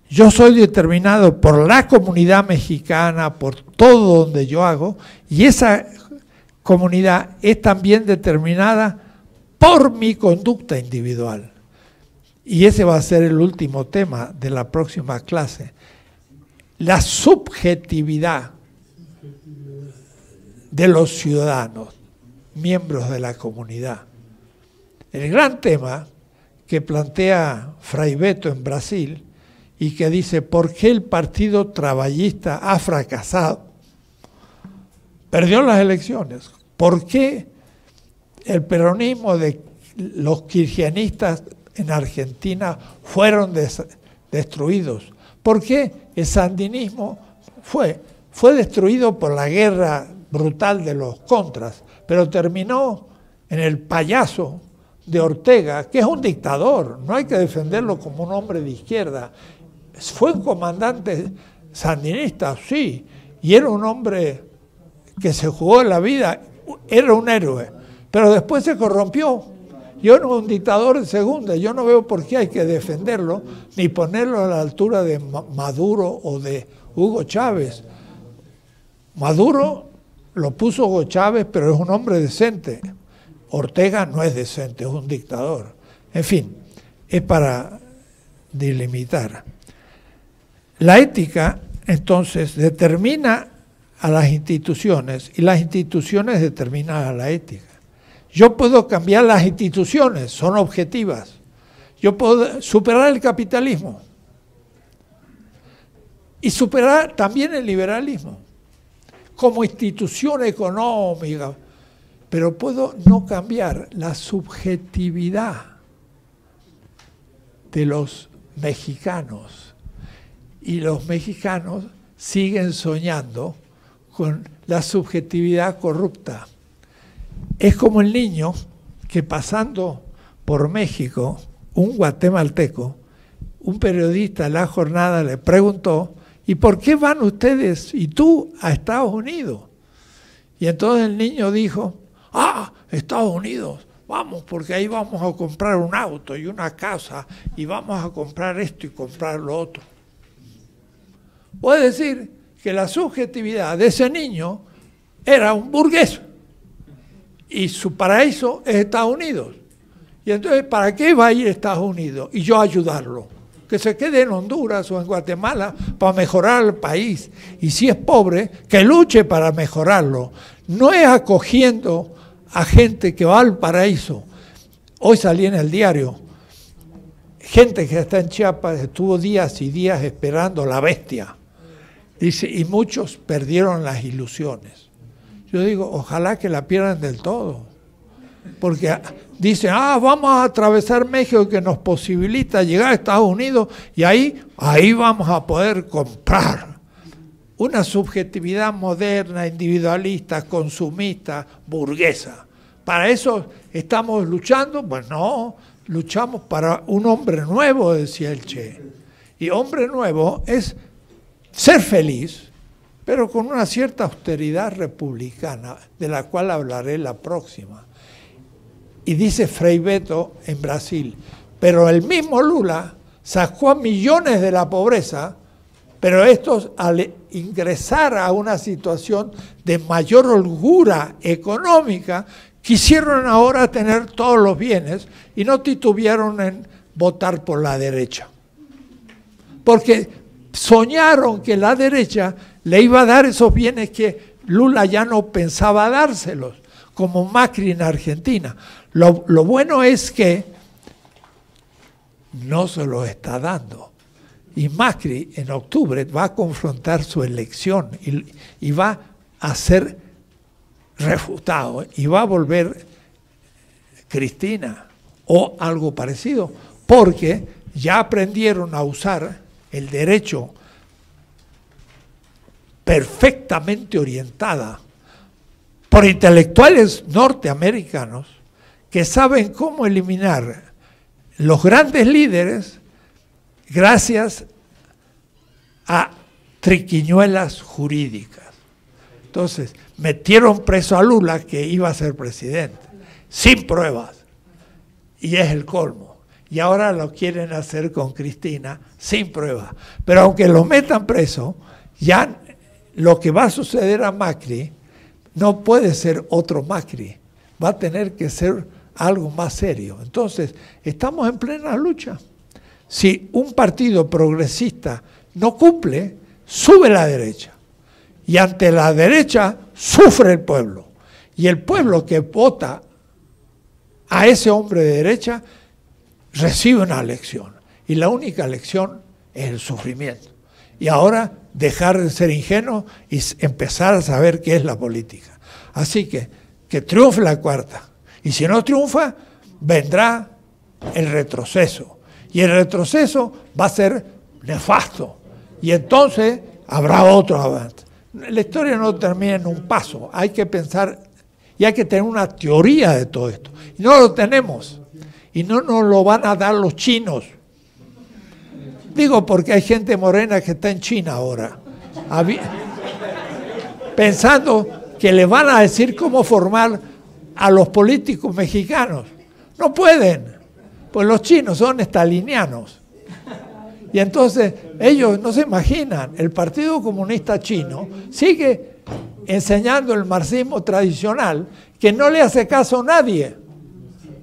[SPEAKER 1] Yo soy determinado por la comunidad mexicana, por todo donde yo hago, y esa comunidad es también determinada por mi conducta individual. Y ese va a ser el último tema de la próxima clase. La subjetividad de los ciudadanos, miembros de la comunidad. El gran tema que plantea Frei Betto en Brasil y que dice, ¿por qué el Partido Trabajista ha fracasado? Perdió las elecciones. ¿Por qué el peronismo de los kirchneristas en Argentina fueron destruidos? ¿Por qué el sandinismo fue destruido por la guerra brutal de los contras, pero terminó en el payaso de Ortega, que es un dictador, no hay que defenderlo como un hombre de izquierda? Fue un comandante sandinista, sí, y era un hombre que se jugó en la vida, era un héroe, pero después se corrompió. Yo no un dictador de segunda, yo no veo por qué hay que defenderlo, ni ponerlo a la altura de Maduro o de Hugo Chávez. Maduro lo puso Hugo Chávez, pero es un hombre decente. Ortega no es decente, es un dictador. En fin, es para delimitar. La ética, entonces, determina a las instituciones y las instituciones determinan a la ética. Yo puedo cambiar las instituciones, son objetivas. Yo puedo superar el capitalismo y superar también el liberalismo como institución económica, pero puedo no cambiar la subjetividad de los mexicanos. Y los mexicanos siguen soñando con la subjetividad corrupta. Es como el niño que pasando por México, un guatemalteco, un periodista de La Jornada le preguntó, ¿y por qué van ustedes y tú a Estados Unidos? Y entonces el niño dijo, Estados Unidos, vamos, porque ahí vamos a comprar un auto y una casa y vamos a comprar esto y comprar lo otro. Puede decir que la subjetividad de ese niño era un burgués y su paraíso es Estados Unidos. Y entonces, ¿para qué va a ir a Estados Unidos? Y yo ayudarlo. Que se quede en Honduras o en Guatemala para mejorar el país. Y si es pobre, que luche para mejorarlo. No es acogiendo a gente que va al paraíso. Hoy salí en el diario, gente que está en Chiapas estuvo días y días esperando la bestia. Dice, y muchos perdieron las ilusiones. Yo digo, ojalá que la pierdan del todo. Porque dicen, vamos a atravesar México que nos posibilita llegar a Estados Unidos y ahí vamos a poder comprar. Una subjetividad moderna, individualista, consumista, burguesa. ¿Para eso estamos luchando? Pues no, luchamos para un hombre nuevo, decía el Che. Y hombre nuevo es ser feliz, pero con una cierta austeridad republicana, de la cual hablaré la próxima. Y dice Frei Betto en Brasil, pero el mismo Lula sacó a millones de la pobreza, pero estos al ingresar a una situación de mayor holgura económica, quisieron ahora tener todos los bienes y no titubearon en votar por la derecha. Porque soñaron que la derecha le iba a dar esos bienes que Lula ya no pensaba dárselos, como Macri en Argentina. Lo bueno es que no se los está dando. Y Macri en octubre va a confrontar su elección y va a ser refutado y va a volver Cristina o algo parecido, porque ya aprendieron a usar el derecho perfectamente orientada por intelectuales norteamericanos que saben cómo eliminar los grandes líderes gracias a triquiñuelas jurídicas. Entonces, metieron preso a Lula, que iba a ser presidente, sin pruebas, y es el colmo. Y ahora lo quieren hacer con Cristina, sin pruebas. Pero aunque lo metan preso, ya lo que va a suceder a Macri no puede ser otro Macri, va a tener que ser algo más serio. Entonces, estamos en plena lucha. Si un partido progresista no cumple, sube la derecha. Y ante la derecha sufre el pueblo. Y el pueblo que vota a ese hombre de derecha recibe una lección. Y la única lección es el sufrimiento. Y ahora dejar de ser ingenuo y empezar a saber qué es la política. Así que triunfe la cuarta. Y si no triunfa, vendrá el retroceso. Y el retroceso va a ser nefasto. Y entonces habrá otro avance. La historia no termina en un paso. Hay que pensar y hay que tener una teoría de todo esto. Y no lo tenemos. Y no nos lo van a dar los chinos. Digo porque hay gente morena que está en China ahora, pensando que le van a decir cómo formar a los políticos mexicanos. No pueden, pues los chinos son estalinianos. Y entonces ellos no se imaginan, el Partido Comunista Chino sigue enseñando el marxismo tradicional que no le hace caso a nadie,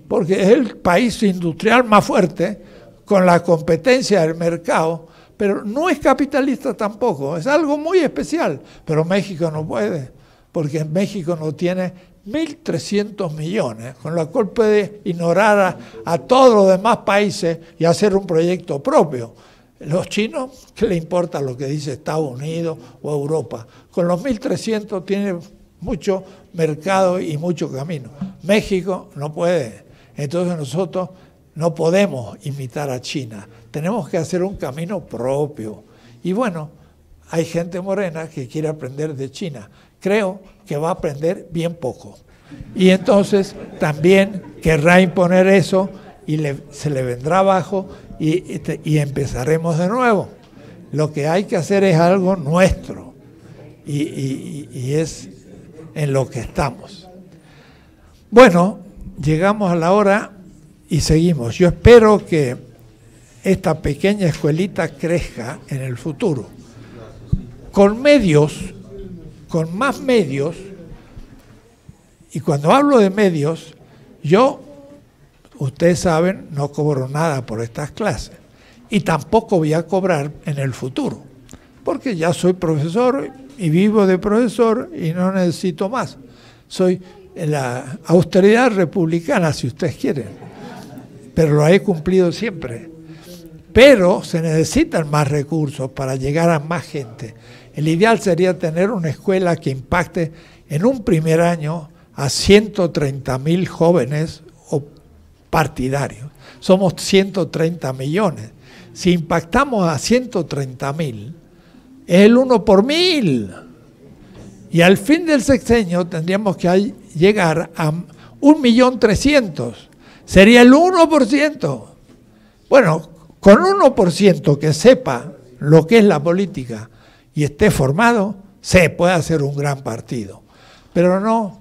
[SPEAKER 1] porque es el país industrial más fuerte, con la competencia del mercado, pero no es capitalista tampoco, es algo muy especial. Pero México no puede, porque México no tiene 1.300 millones, con lo cual puede ignorar a todos los demás países y hacer un proyecto propio. Los chinos, ¿qué le importa lo que dice Estados Unidos o Europa? Con los 1.300 tiene mucho mercado y mucho camino. México no puede. Entonces nosotros no podemos imitar a China, tenemos que hacer un camino propio. Y bueno, hay gente morena que quiere aprender de China. Creo que va a aprender bien poco. Y entonces también querrá imponer eso y se le vendrá abajo y empezaremos de nuevo. Lo que hay que hacer es algo nuestro y es en lo que estamos. Bueno, llegamos a la hora y seguimos. Yo espero que esta pequeña escuelita crezca en el futuro, con medios, con más medios, y cuando hablo de medios, yo, ustedes saben, no cobro nada por estas clases, y tampoco voy a cobrar en el futuro, porque ya soy profesor y vivo de profesor y no necesito más. Soy la austeridad republicana, si ustedes quieren, pero lo he cumplido siempre. Pero se necesitan más recursos para llegar a más gente. El ideal sería tener una escuela que impacte en un primer año a 130.000 jóvenes o partidarios. Somos 130 millones. Si impactamos a 130.000, es el 1 por 1000. Y al fin del sexenio tendríamos que llegar a 1.300.000. Sería el 1%. Bueno, con 1% que sepa lo que es la política y esté formado, se puede hacer un gran partido. Pero no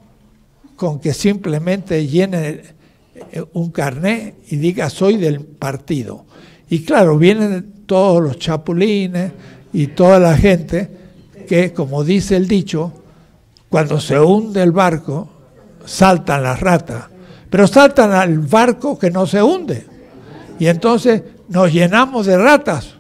[SPEAKER 1] con que simplemente llene un carnet y diga soy del partido. Y claro, vienen todos los chapulines y toda la gente que, como dice el dicho, cuando se hunde el barco, saltan las ratas. Pero saltan al barco que no se hunde. Y entonces nos llenamos de ratas.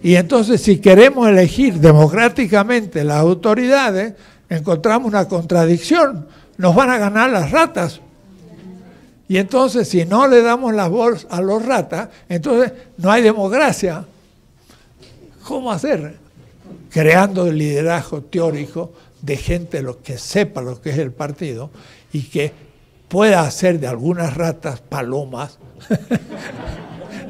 [SPEAKER 1] Y entonces si queremos elegir democráticamente las autoridades, encontramos una contradicción. Nos van a ganar las ratas. Y entonces si no le damos las bolsas a los ratas, entonces no hay democracia. ¿Cómo hacer? Creando el liderazgo teórico de gente que sepa lo que es el partido y que pueda hacer de algunas ratas palomas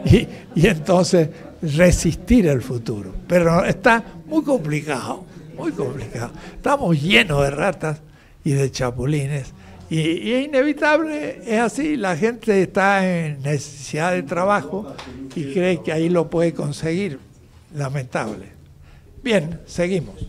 [SPEAKER 1] y entonces resistir el futuro. Pero está muy complicado, muy complicado. Estamos llenos de ratas y de chapulines y es inevitable, es así, la gente está en necesidad de trabajo y cree que ahí lo puede conseguir, lamentable. Bien, seguimos.